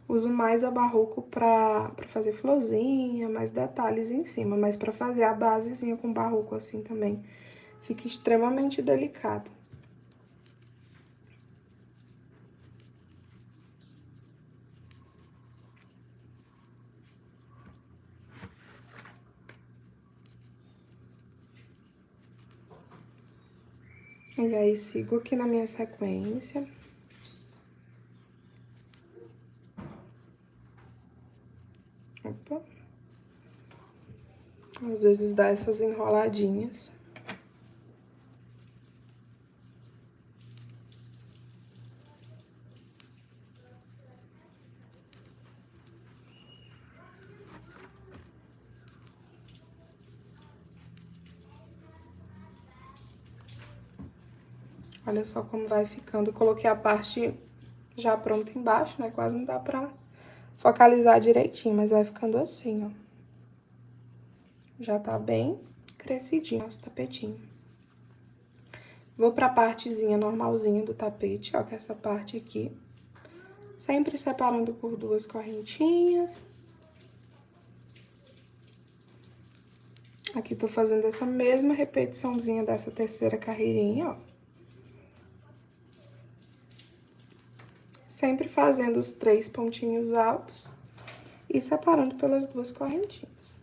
Uso mais a Barroco pra fazer florzinha, mais detalhes em cima. Mas pra fazer a basezinha com Barroco assim também, fica extremamente delicado. E aí, sigo aqui na minha sequência. Opa. Às vezes dá essas enroladinhas. Olha só como vai ficando. Eu coloquei a parte já pronta embaixo, né? Quase não dá pra focalizar direitinho, mas vai ficando assim, ó. Já tá bem crescidinho nosso tapetinho. Vou pra partezinha normalzinha do tapete, ó, que é essa parte aqui. Sempre separando por duas correntinhas. Aqui tô fazendo essa mesma repetiçãozinha dessa terceira carreirinha, ó. Sempre fazendo os 3 pontinhos altos e separando pelas duas correntinhas.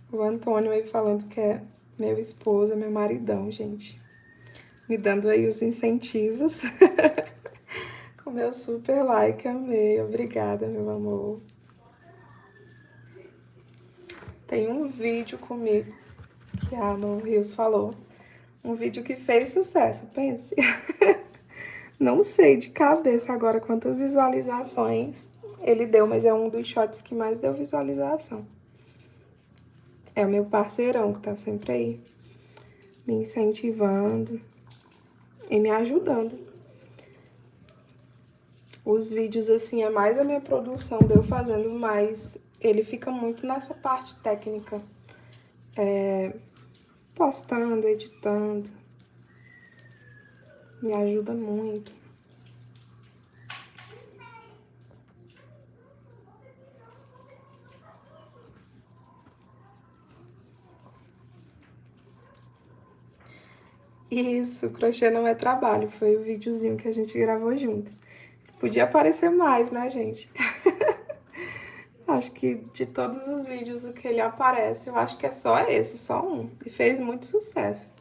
O Antônio aí falando que é meu esposo, meu maridão, gente. Me dando aí os incentivos. Com meu super like, amei. Obrigada, meu amor. Tem um vídeo comigo que a No Rios falou. Um vídeo que fez sucesso, pense. Não sei de cabeça agora quantas visualizações ele deu, mas é um dos shots que mais deu visualização. É o meu parceirão que tá sempre aí, me incentivando e me ajudando. Os vídeos, assim, é mais a minha produção de eu fazendo, mas ele fica muito nessa parte técnica. Postando, editando. Me ajuda muito. Isso, crochê não é trabalho, foi o videozinho que a gente gravou junto. Podia aparecer mais, né, gente? Acho que de todos os vídeos o que ele aparece, eu acho que é só esse, só um. E fez muito sucesso.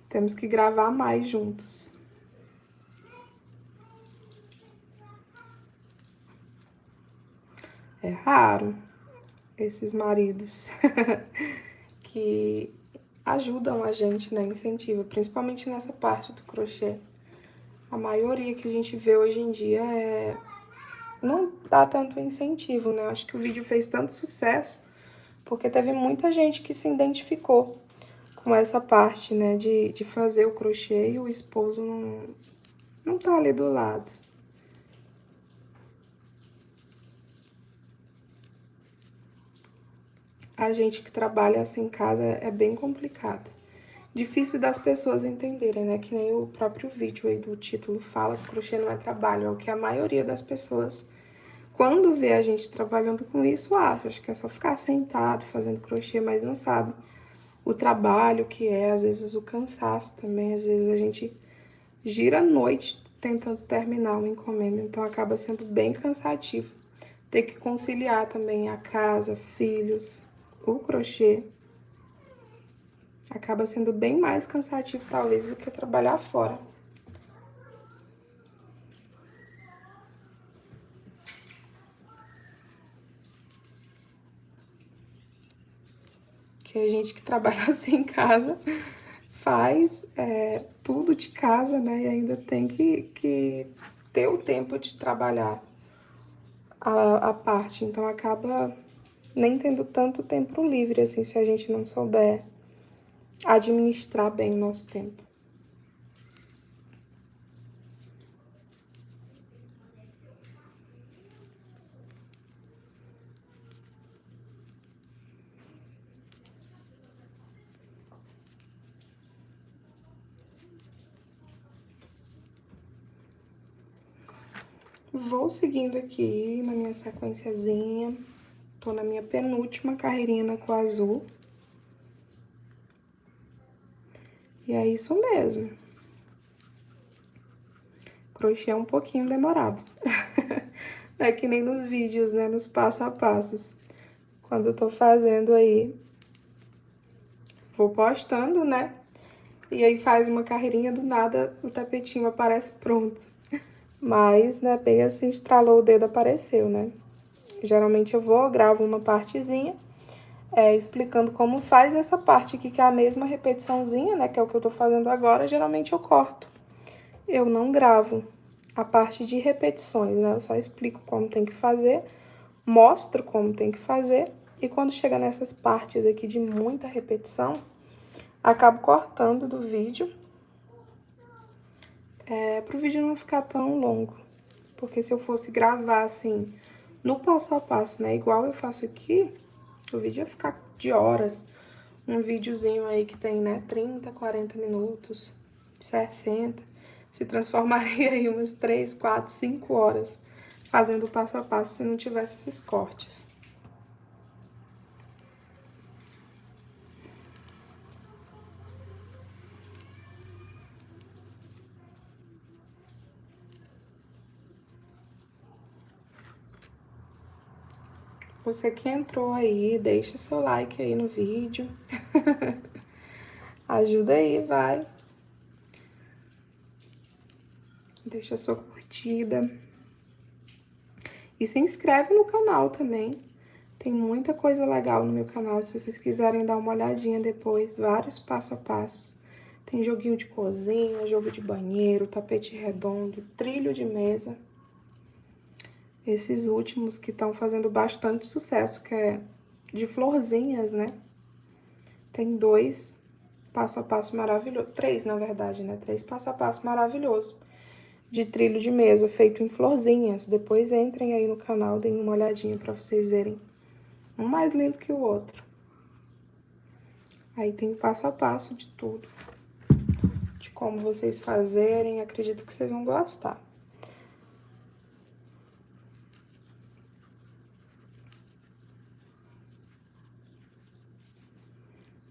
Temos que gravar mais juntos. É raro esses maridos que ajudam a gente, né? Incentivam, principalmente nessa parte do crochê. A maioria que a gente vê hoje em dia não dá tanto incentivo, né? Acho que o vídeo fez tanto sucesso porque teve muita gente que se identificou com essa parte, né? De fazer o crochê e o esposo não tá ali do lado. A gente que trabalha assim em casa é bem complicado. Difícil das pessoas entenderem, né? Que nem o próprio vídeo aí do título fala que crochê não é trabalho. É o que a maioria das pessoas, quando vê a gente trabalhando com isso, acha. Acho que é só ficar sentado fazendo crochê, mas não sabe o trabalho que é, às vezes o cansaço também. Às vezes a gente gira a noite tentando terminar uma encomenda, então acaba sendo bem cansativo. Ter que conciliar também a casa, filhos, o crochê. Acaba sendo bem mais cansativo, talvez, do que trabalhar fora. Que a gente que trabalha assim em casa faz tudo de casa, né? E ainda tem que ter o tempo de trabalhar a parte. Então, acaba nem tendo tanto tempo livre, assim, se a gente não souber administrar bem o nosso tempo. Vou seguindo aqui na minha sequenciazinha. Tô na minha penúltima carreirinha na cor azul. E é isso mesmo. Crochê é um pouquinho demorado. Não é que nem nos vídeos, né? Nos passo a passos. Quando eu tô fazendo aí, vou postando, né? E aí faz uma carreirinha, do nada o tapetinho aparece pronto. Mas, né, bem assim, estralou o dedo, apareceu, né? Geralmente eu vou, gravo uma partezinha, explicando como faz essa parte aqui, que é a mesma repetiçãozinha, né? Que é o que eu tô fazendo agora, geralmente eu corto. Eu não gravo a parte de repetições, né? Eu só explico como tem que fazer, mostro como tem que fazer, e quando chega nessas partes aqui de muita repetição, acabo cortando do vídeo, pro vídeo não ficar tão longo. Porque se eu fosse gravar, assim, no passo a passo, né, igual eu faço aqui, o vídeo ia ficar de horas. Um videozinho aí que tem, né, 30, 40 minutos, 60, se transformaria em umas 3, 4, 5 horas fazendo o passo a passo se não tivesse esses cortes. Você que entrou aí, deixa seu like aí no vídeo. Ajuda aí, vai. Deixa a sua curtida. E se inscreve no canal também. Tem muita coisa legal no meu canal, se vocês quiserem dar uma olhadinha depois, vários passo a passos. Tem joguinho de cozinha, jogo de banheiro, tapete redondo, trilho de mesa. Esses últimos que estão fazendo bastante sucesso, que é de florzinhas, né? Tem 2 passo a passo maravilhosos, 3 na verdade, né? 3 passo a passo maravilhosos de trilho de mesa feito em florzinhas. Depois entrem aí no canal, deem uma olhadinha pra vocês verem. Um mais lindo que o outro. Aí tem passo a passo de tudo. De como vocês fazerem, acredito que vocês vão gostar.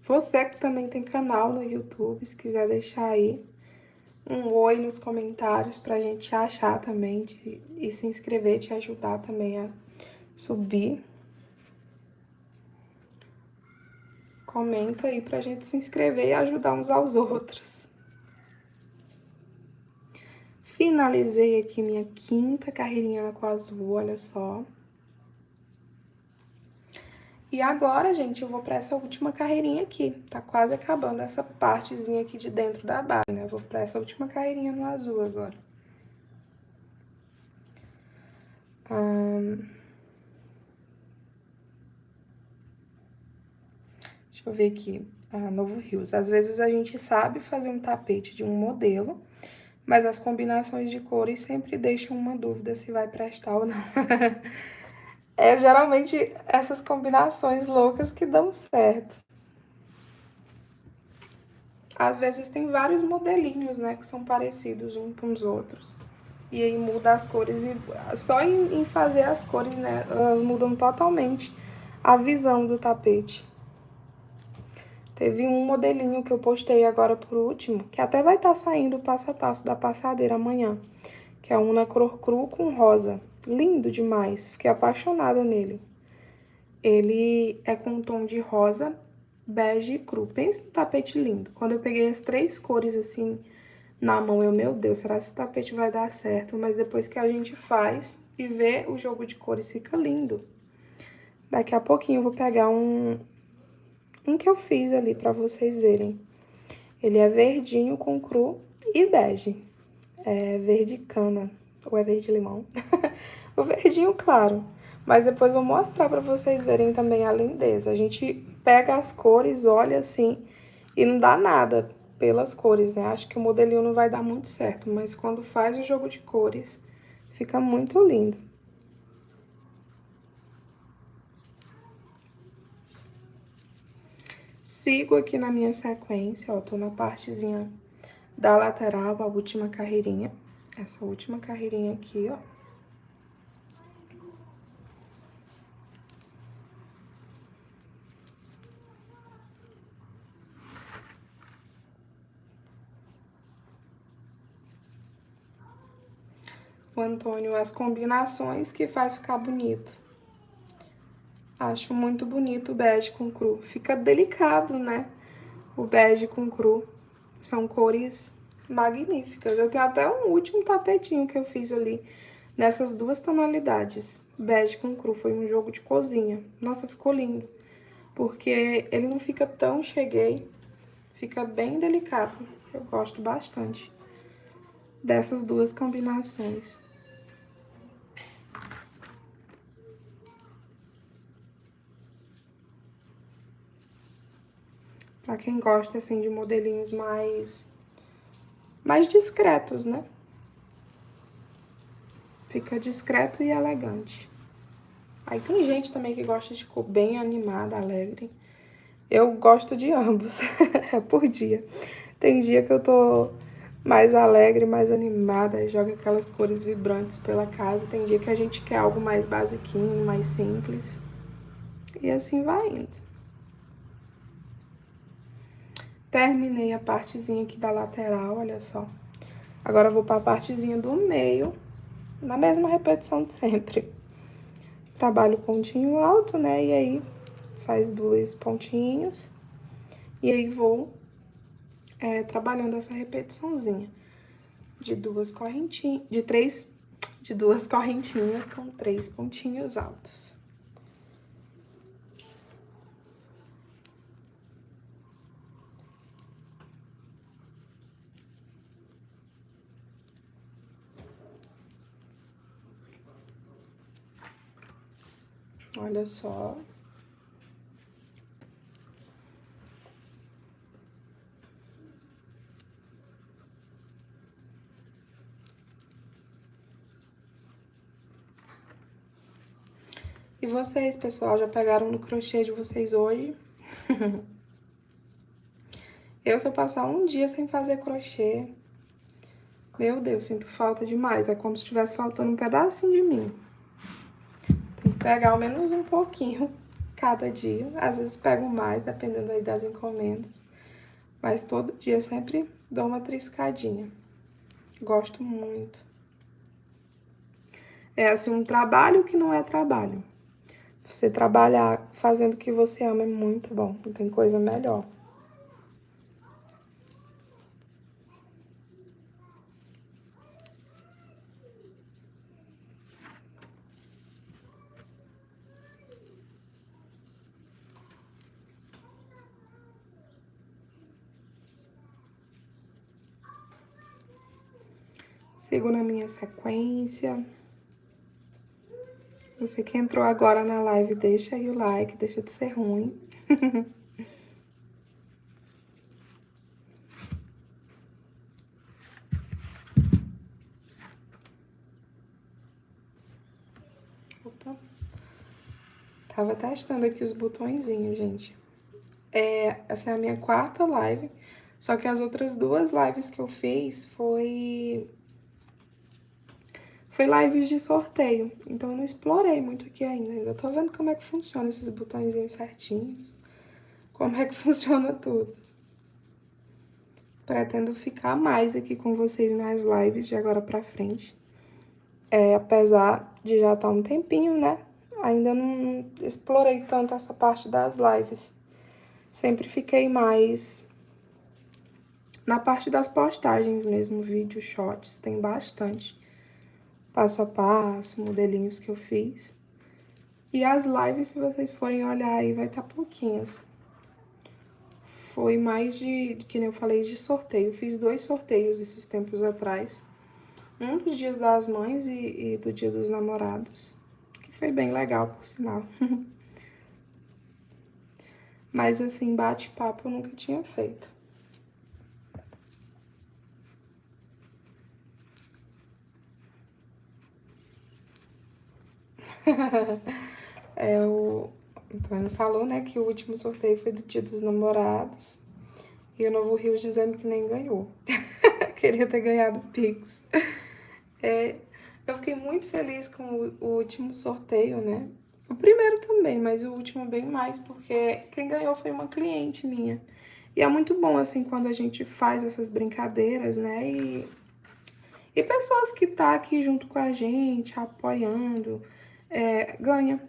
Você que também tem canal no YouTube, se quiser deixar aí um oi nos comentários pra gente achar também e se inscrever, te ajudar também a subir. Comenta aí pra gente se inscrever e ajudar uns aos outros. Finalizei aqui minha 5ª carreirinha na cor azul, olha só. E agora, gente, eu vou pra essa última carreirinha aqui. Tá quase acabando essa partezinha aqui de dentro da base, né? Eu vou pra essa última carreirinha no azul agora. Deixa eu ver aqui. Novo Rios. Às vezes a gente sabe fazer um tapete de um modelo, mas as combinações de cores sempre deixam uma dúvida se vai prestar ou não. Geralmente essas combinações loucas que dão certo. Às vezes tem vários modelinhos, né, que são parecidos uns com os outros. E aí muda as cores e só em fazer as cores, né, elas mudam totalmente a visão do tapete. Teve um modelinho que eu postei agora por último, que até vai estar saindo o passo a passo da passadeira amanhã, que é um na cor cru com rosa. Lindo demais, fiquei apaixonada nele. Ele é com um tom de rosa bege cru. Pensa no tapete lindo. Quando eu peguei as 3 cores assim na mão, meu Deus, será que esse tapete vai dar certo? Mas depois que a gente faz e vê o jogo de cores, fica lindo. Daqui a pouquinho eu vou pegar um que eu fiz ali pra vocês verem. Ele é verdinho com cru e bege. É verde cana, ou é verde limão. O verdinho claro. Mas depois vou mostrar pra vocês verem também a lindeza. A gente pega as cores, olha assim, e não dá nada pelas cores, né? Acho que o modelinho não vai dar muito certo, mas quando faz o jogo de cores, fica muito lindo. Sigo aqui na minha sequência, ó, tô na partezinha da lateral, a última carreirinha. Essa última carreirinha aqui, ó. O Antônio, as combinações que faz ficar bonito. Acho muito bonito o bege com cru. Fica delicado, né? O bege com cru. São cores magníficas. Eu tenho até um último tapetinho que eu fiz ali nessas 2 tonalidades. Bege com cru. Foi um jogo de cozinha. Nossa, ficou lindo. Porque ele não fica tão cheguei. Fica bem delicado. Eu gosto bastante dessas 2 combinações. Pra quem gosta, assim, de modelinhos mais discretos, né? Fica discreto e elegante. Aí tem gente também que gosta de cor bem animada, alegre. Eu gosto de ambos, é por dia. Tem dia que eu tô mais alegre, mais animada, e joga aquelas cores vibrantes pela casa. Tem dia que a gente quer algo mais basiquinho, mais simples. E assim vai indo. Terminei a partezinha aqui da lateral, olha só. Agora eu vou pra partezinha do meio, na mesma repetição de sempre. Trabalho o pontinho alto, né? E aí faz 2 pontinhos. E aí vou trabalhando essa repetiçãozinha de 2 correntinhas, de 2 correntinhas com 3 pontinhos altos. Olha só. E vocês, pessoal, já pegaram no crochê de vocês hoje? Se eu passar um dia sem fazer crochê, meu Deus, sinto falta demais. É como se estivesse faltando um pedacinho de mim. Tem que pegar ao menos um pouquinho cada dia. Às vezes pego mais, dependendo aí das encomendas. Mas todo dia sempre dou uma triscadinha. Gosto muito. É assim, um trabalho que não é trabalho. Você trabalhar fazendo o que você ama é muito bom. Não tem coisa melhor. Sigo na minha sequência. Você que entrou agora na live, deixa aí o like, deixa de ser ruim. Opa. Tava testando aqui os botõezinhos, gente. Essa é a minha 4ª live, só que as outras 2 lives que eu fiz foi lives de sorteio, então eu não explorei muito aqui ainda. Ainda tô vendo como é que funciona esses botõezinhos certinhos, como é que funciona tudo. Pretendo ficar mais aqui com vocês nas lives de agora pra frente. Apesar de já estar um tempinho, né? Ainda não explorei tanto essa parte das lives. Sempre fiquei mais na parte das postagens mesmo, vídeos, shorts, tem bastante. Passo a passo, modelinhos que eu fiz. E as lives, se vocês forem olhar aí, vai estar pouquinhas. Foi mais que nem eu falei, de sorteio. Fiz 2 sorteios esses tempos atrás. Um dos Dias das Mães e do Dia dos Namorados. Que foi bem legal, por sinal. Mas assim, bate-papo eu nunca tinha feito. O Antônio falou, né, que o último sorteio foi do Dia dos Namorados. E o Novo Rio dizendo que nem ganhou. Queria ter ganhado o Pix. Eu fiquei muito feliz com o último sorteio, né? O primeiro também, mas o último bem mais, porque quem ganhou foi uma cliente minha. E é muito bom, assim, quando a gente faz essas brincadeiras, né? E pessoas que tá aqui junto com a gente, apoiando, ganha.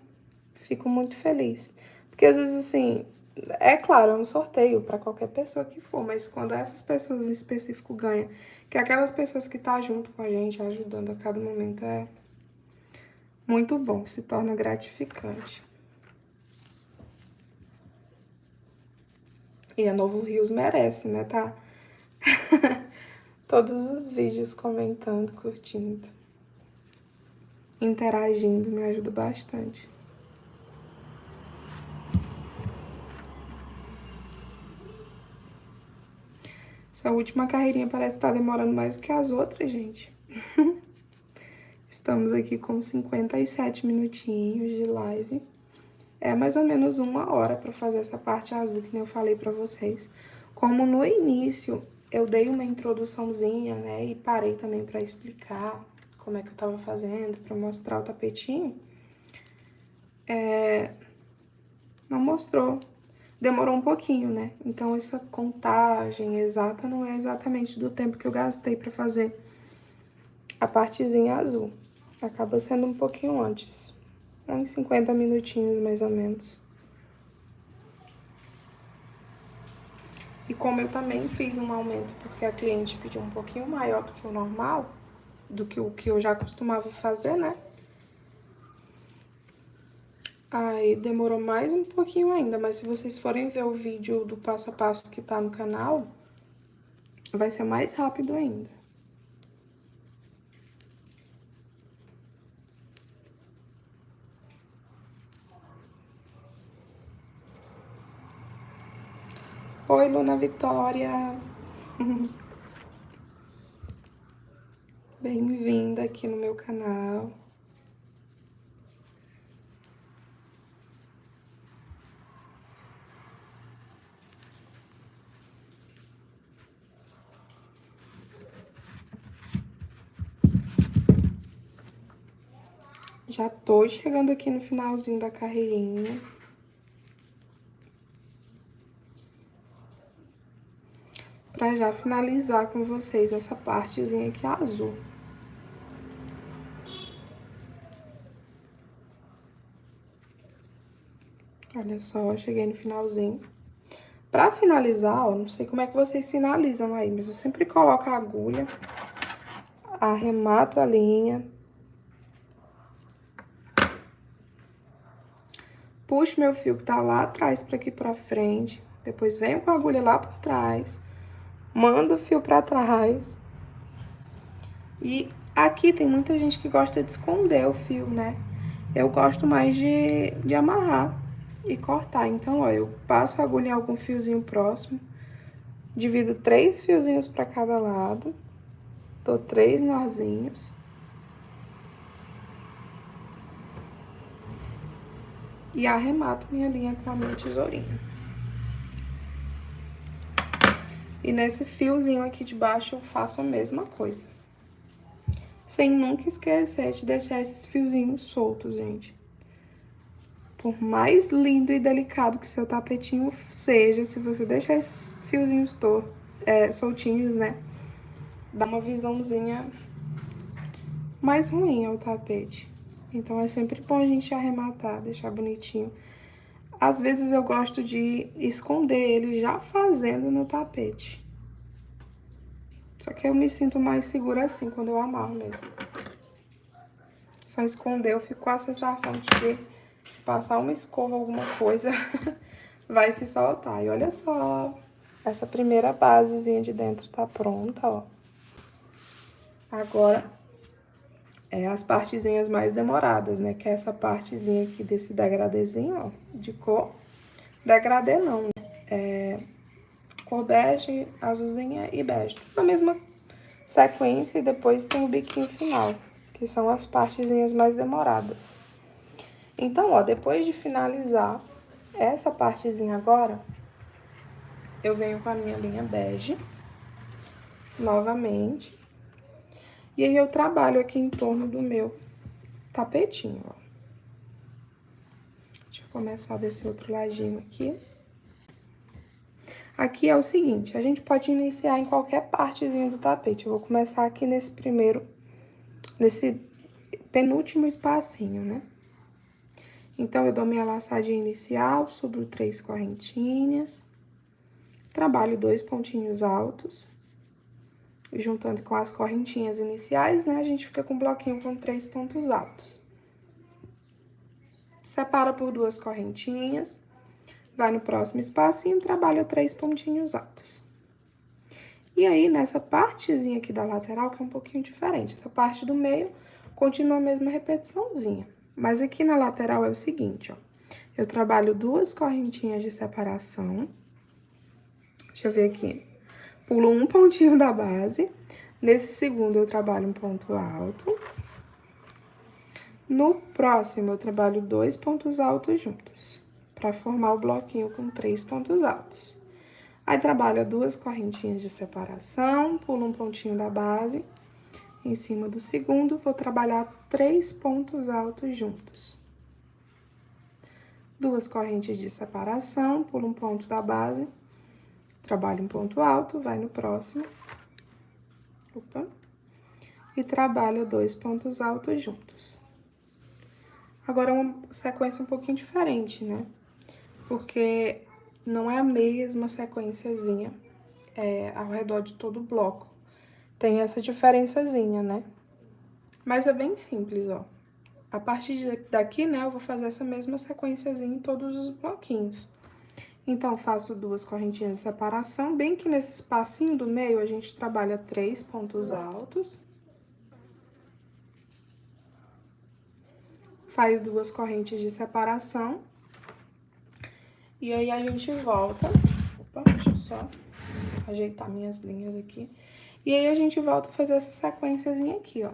Fico muito feliz. Porque às vezes, assim, é claro, é um sorteio para qualquer pessoa que for, mas quando essas pessoas em específico ganham, que é aquelas pessoas que tá junto com a gente, ajudando a cada momento, é muito bom, se torna gratificante. E a Novo Rios merece, né, tá? Todos os vídeos comentando, curtindo, interagindo, me ajuda bastante. Essa última carreirinha parece que tá demorando mais do que as outras, gente. Estamos aqui com 57 minutinhos de live. É mais ou menos 1 hora para fazer essa parte azul, que nem eu falei para vocês. Como no início eu dei uma introduçãozinha, né, e parei também para explicar como é que eu tava fazendo, para mostrar o tapetinho, não mostrou. Demorou um pouquinho, né? Então, essa contagem exata não é exatamente do tempo que eu gastei para fazer a partezinha azul. Acaba sendo um pouquinho antes. Uns 50 minutinhos, mais ou menos. E como eu também fiz um aumento, porque a cliente pediu um pouquinho maior do que o normal, do que o que eu já costumava fazer, né? Aí demorou mais um pouquinho ainda, mas se vocês forem ver o vídeo do passo a passo que tá no canal, vai ser mais rápido ainda. Oi, Luna Vitória! Bem-vinda aqui no meu canal. Já tô chegando aqui no finalzinho da carreirinha. Pra já finalizar com vocês essa partezinha aqui azul. Olha só, cheguei no finalzinho. Pra finalizar, ó, não sei como é que vocês finalizam aí, mas eu sempre coloco a agulha, arremato a linha, puxo meu fio que tá lá atrás pra aqui pra frente, depois venho com a agulha lá por trás, mando o fio pra trás. E aqui tem muita gente que gosta de esconder o fio, né? Eu gosto mais de amarrar e cortar. Então, ó, eu passo a agulha em algum fiozinho próximo, divido 3 fiozinhos pra cada lado, dou 3 nozinhos. E arremato minha linha com a minha tesourinha. E nesse fiozinho aqui de baixo eu faço a mesma coisa. Sem nunca esquecer de deixar esses fiozinhos soltos, gente. Por mais lindo e delicado que seu tapetinho seja, se você deixar esses fiozinhos soltinhos, né? Dá uma visãozinha mais ruim ao tapete. Então, é sempre bom a gente arrematar, deixar bonitinho. Às vezes eu gosto de esconder ele já fazendo no tapete. Só que eu me sinto mais segura assim, quando eu amarro mesmo. Só esconder, eu fico com a sensação de que se passar uma escova, alguma coisa, vai se soltar. E olha só, essa primeira basezinha de dentro tá pronta, ó. Agora, as partezinhas mais demoradas, né? Que é essa partezinha aqui desse degradezinho, ó, de cor. Degradê não, né? Cor bege, azulzinha e bege. Tudo na mesma sequência e depois tem o biquinho final, que são as partezinhas mais demoradas. Então, ó, depois de finalizar essa partezinha agora, eu venho com a minha linha bege, novamente. E aí, eu trabalho aqui em torno do meu tapetinho, ó. Deixa eu começar desse outro ladinho aqui. Aqui é o seguinte, a gente pode iniciar em qualquer partezinha do tapete. Eu vou começar aqui nesse penúltimo espacinho, né? Então, eu dou minha laçadinha inicial, subo 3 correntinhas, trabalho 2 pontinhos altos, e juntando com as correntinhas iniciais, né, a gente fica com um bloquinho com 3 pontos altos. Separa por 2 correntinhas, vai no próximo espacinho, trabalha 3 pontinhos altos. E aí, nessa partezinha aqui da lateral, que é um pouquinho diferente, essa parte do meio continua a mesma repetiçãozinha. Mas aqui na lateral é o seguinte, ó. Eu trabalho 2 correntinhas de separação. Deixa eu ver aqui. Pulo um pontinho da base. Nesse segundo, eu trabalho um ponto alto. No próximo, eu trabalho 2 pontos altos juntos, para formar o bloquinho com 3 pontos altos. Aí, trabalho 2 correntinhas de separação, pulo um pontinho da base. Em cima do segundo, vou trabalhar 3 pontos altos juntos. 2 correntes de separação, pulo um ponto da base, trabalho um ponto alto, vai no próximo. Opa. E trabalho 2 pontos altos juntos. Agora, uma sequência um pouquinho diferente, né? Porque não é a mesma sequenciazinha ao redor de todo o bloco. Tem essa diferençazinha, né? Mas é bem simples, ó. A partir daqui, né, eu vou fazer essa mesma sequenciazinha em todos os bloquinhos. Então, faço 2 correntinhas de separação, bem que nesse espacinho do meio, a gente trabalha 3 pontos altos. Faz 2 correntes de separação. E aí, a gente volta. Opa, deixa eu só ajeitar minhas linhas aqui. E aí, a gente volta a fazer essa sequenciazinha aqui, ó.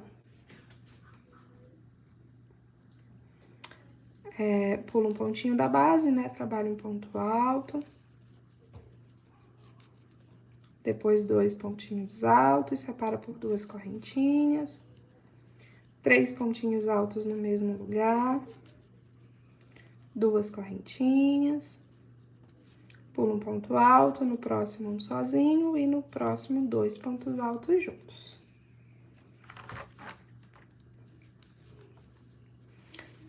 Pulo um pontinho da base, né? Trabalho um ponto alto. Depois, 2 pontinhos altos, separa por 2 correntinhas. 3 pontinhos altos no mesmo lugar. 2 correntinhas. Pulo um ponto alto, no próximo um sozinho e no próximo 2 pontos altos juntos.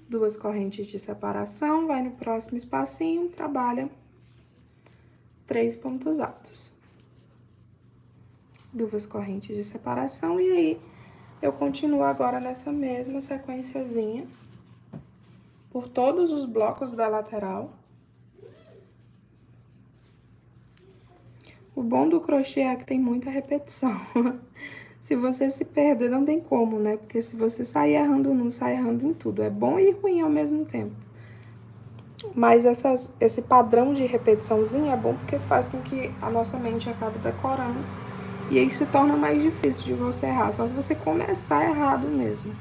2 correntes de separação, vai no próximo espacinho, trabalha 3 pontos altos. 2 correntes de separação e aí eu continuo agora nessa mesma sequenciazinha por todos os blocos da lateral. O bom do crochê é que tem muita repetição. Se você se perder, não tem como, né? Porque se você sair errando num, sai errando em tudo. É bom e ruim ao mesmo tempo. Mas esse padrão de repetiçãozinha é bom porque faz com que a nossa mente acabe decorando. E aí se torna mais difícil de você errar. Só se você começar errado mesmo.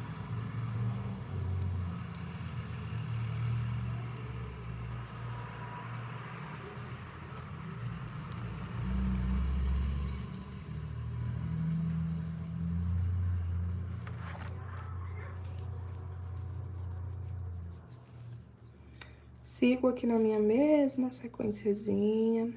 Sigo aqui na minha mesma sequenciazinha.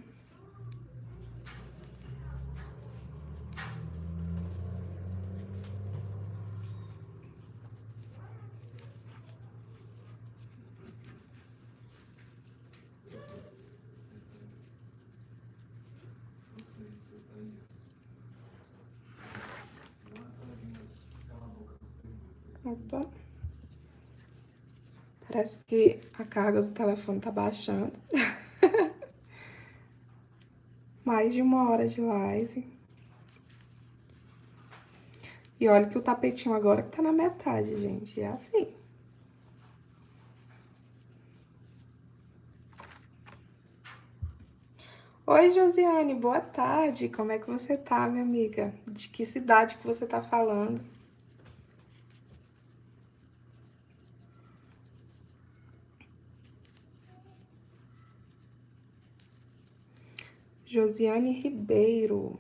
Opa. Parece que a carga do telefone tá baixando. Mais de 1 hora de live. E olha que o tapetinho agora que tá na metade, gente. É assim. Oi, Josiane, boa tarde. Como é que você tá, minha amiga? De que cidade que você tá falando? Josiane Ribeiro.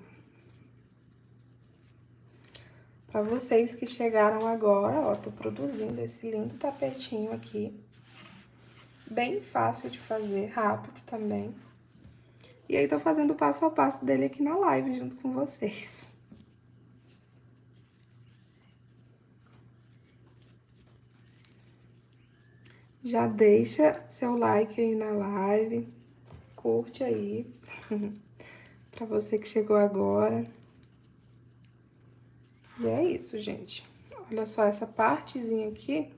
Para vocês que chegaram agora, ó, tô produzindo esse lindo tapetinho aqui. Bem fácil de fazer, rápido também. E aí, tô fazendo o passo a passo dele aqui na live junto com vocês. Já deixa seu like aí na live, curte aí, para você que chegou agora. E é isso, gente. Olha só, essa partezinha aqui,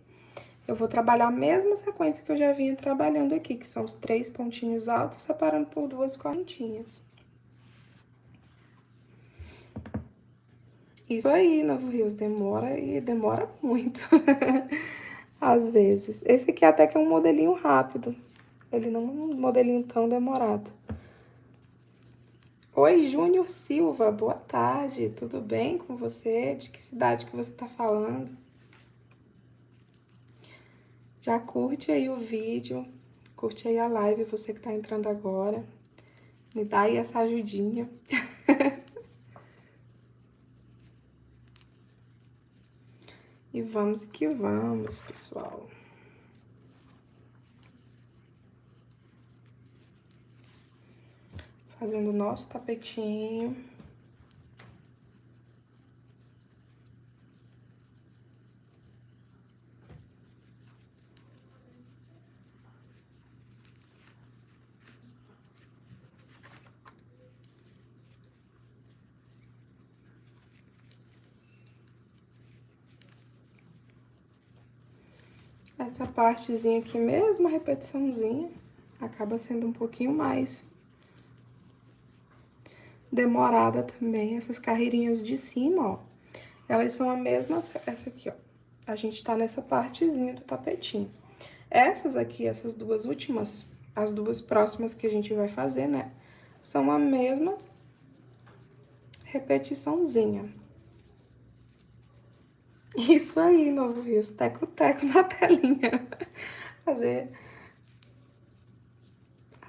eu vou trabalhar a mesma sequência que eu já vinha trabalhando aqui, que são os 3 pontinhos altos, separando por 2 correntinhas. Isso aí, Novo Rios, demora e demora muito, às vezes. Esse aqui até que é um modelinho rápido, ele não é um modelinho tão demorado. Oi, Júnior Silva, boa tarde, tudo bem com você? De que cidade que você tá falando? Já curte aí o vídeo, curte aí a live, você que tá entrando agora. Me dá aí essa ajudinha. E vamos que vamos, pessoal. Fazendo o nosso tapetinho. Essa partezinha aqui mesmo, a repetiçãozinha, acaba sendo um pouquinho mais demorada também. Essas carreirinhas de cima, ó, elas são a mesma, essa aqui, ó. A gente tá nessa partezinha do tapetinho. Essas aqui, essas duas últimas, as duas próximas que a gente vai fazer, né, são a mesma repetiçãozinha. Isso aí, Novo Rios, teco-teco na telinha. Fazer.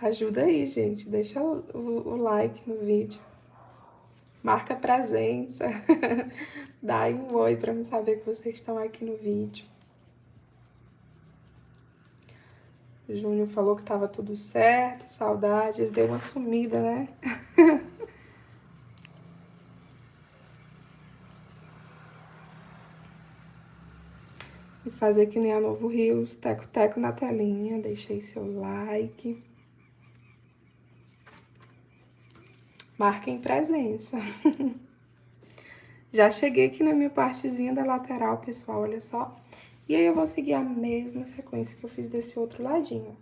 Ajuda aí, gente. Deixa o like no vídeo. Marca presença. Dá aí um oi pra me saber que vocês estão aqui no vídeo. O Júnior falou que tava tudo certo, saudades, deu uma sumida, né? E fazer que nem a Novo Rios, teco-teco na telinha, deixa aí seu like. Marquem presença. Já cheguei aqui na minha partezinha da lateral, pessoal, olha só. E aí, eu vou seguir a mesma sequência que eu fiz desse outro ladinho.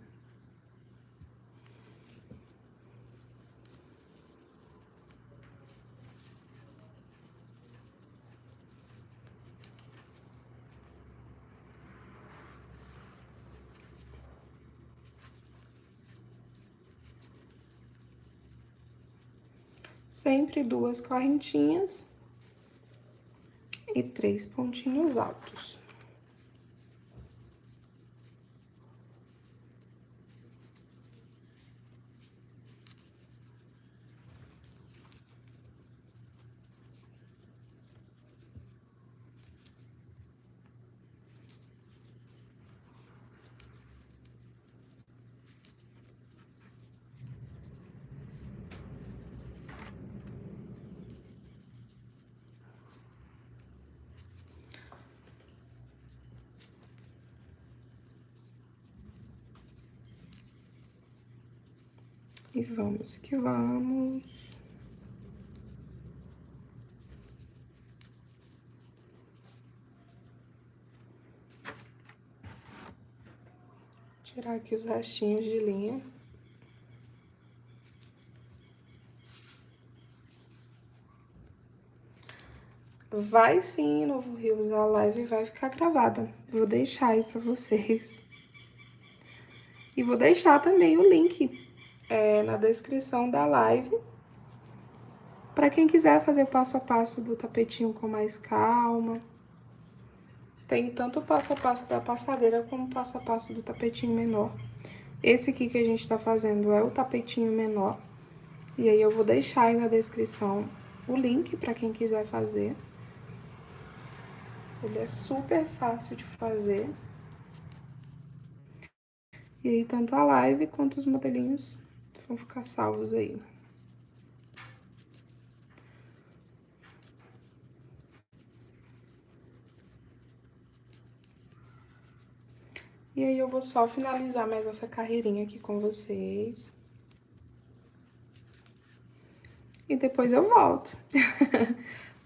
Sempre 2 correntinhas e 3 pontinhos altos. E vamos que vamos. Tirar aqui os restinhos de linha. Vai sim, Novo Rios, a live vai ficar gravada. Vou deixar aí pra vocês. E vou deixar também o link na descrição da live. Pra quem quiser fazer o passo a passo do tapetinho com mais calma. Tem tanto o passo a passo da passadeira como o passo a passo do tapetinho menor. Esse aqui que a gente tá fazendo é o tapetinho menor. E aí eu vou deixar aí na descrição o link pra quem quiser fazer. Ele é super fácil de fazer. E aí, tanto a live quanto os modelinhos vão ficar salvos aí. E aí, eu vou só finalizar mais essa carreirinha aqui com vocês. E depois eu volto.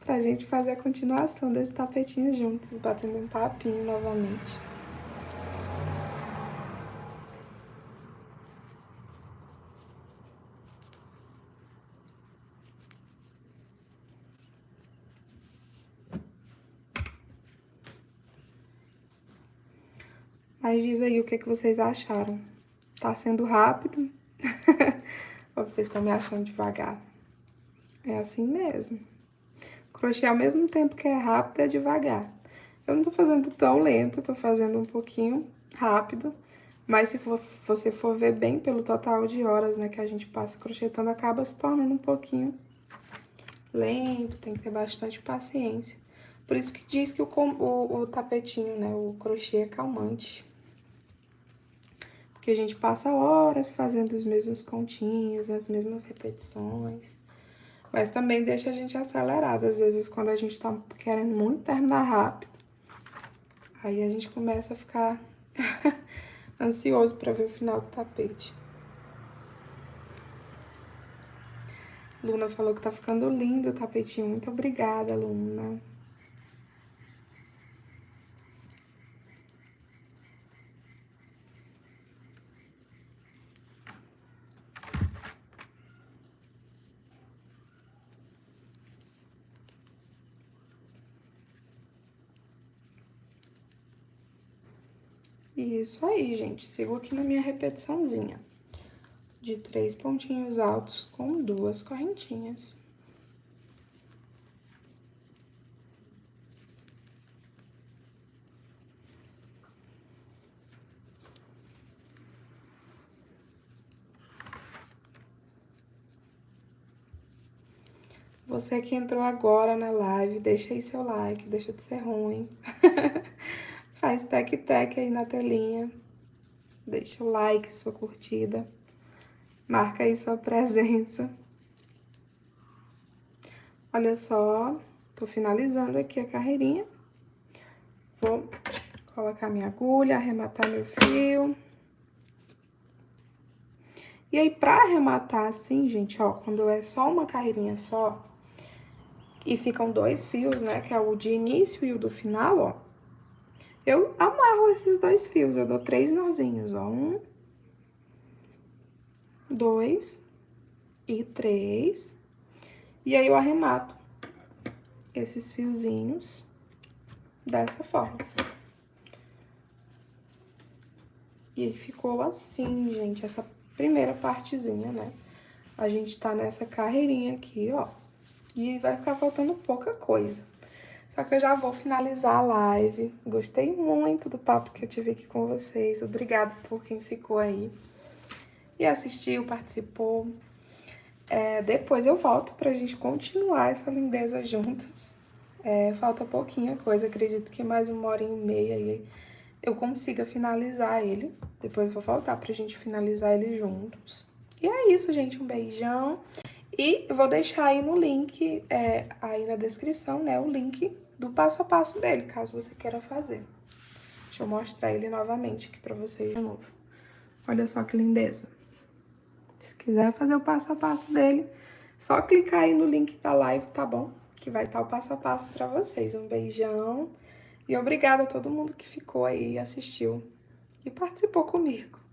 Pra gente fazer a continuação desse tapetinho juntos, batendo um papinho novamente. Mas diz aí o que vocês acharam. Tá sendo rápido? Ou vocês estão me achando devagar? É assim mesmo. Crochê ao mesmo tempo que é rápido, é devagar. Eu não tô fazendo tão lento, tô fazendo um pouquinho rápido. Mas se você for ver bem pelo total de horas, né, que a gente passa crochetando, acaba se tornando um pouquinho lento, tem que ter bastante paciência. Por isso que diz que o tapetinho, né, o crochê é calmante. Porque a gente passa horas fazendo os mesmos pontinhos, as mesmas repetições. Mas também deixa a gente acelerado, às vezes, quando a gente tá querendo muito terminar rápido. Aí a gente começa a ficar ansioso pra ver o final do tapete. Luna falou que tá ficando lindo o tapetinho. Muito obrigada, Luna. E isso aí, gente. Sigo aqui na minha repetiçãozinha de 3 pontinhos altos com 2 correntinhas. Você que entrou agora na live, deixa aí seu like, deixa de ser ruim. Faz tec-tec aí na telinha. Deixa o like, sua curtida. Marca aí sua presença. Olha só, tô finalizando aqui a carreirinha. Vou colocar minha agulha, arrematar meu fio. E aí, pra arrematar assim, gente, ó, quando é só uma carreirinha só, e ficam 2 fios, né, que é o de início e o do final, ó, eu amarro esses 2 fios, eu dou 3 nozinhos, ó, 1, 2 e 3, e aí eu arremato esses fiozinhos dessa forma. E aí ficou assim, gente, essa primeira partezinha, né? A gente tá nessa carreirinha aqui, ó, e vai ficar faltando pouca coisa. Só que eu já vou finalizar a live. Gostei muito do papo que eu tive aqui com vocês. Obrigada por quem ficou aí e assistiu, participou. Depois eu volto pra gente continuar essa lindeza juntas. Falta pouquinha coisa, acredito que mais 1h30 aí eu consiga finalizar ele. Depois eu vou voltar pra gente finalizar ele juntos. E é isso, gente. Um beijão. E eu vou deixar aí no link, aí na descrição, né, o link do passo a passo dele, caso você queira fazer. Deixa eu mostrar ele novamente aqui pra vocês de novo. Olha só que lindeza. Se quiser fazer o passo a passo dele, só clicar aí no link da live, tá bom? Que vai estar o passo a passo pra vocês. Um beijão e obrigada a todo mundo que ficou aí e assistiu. e participou comigo.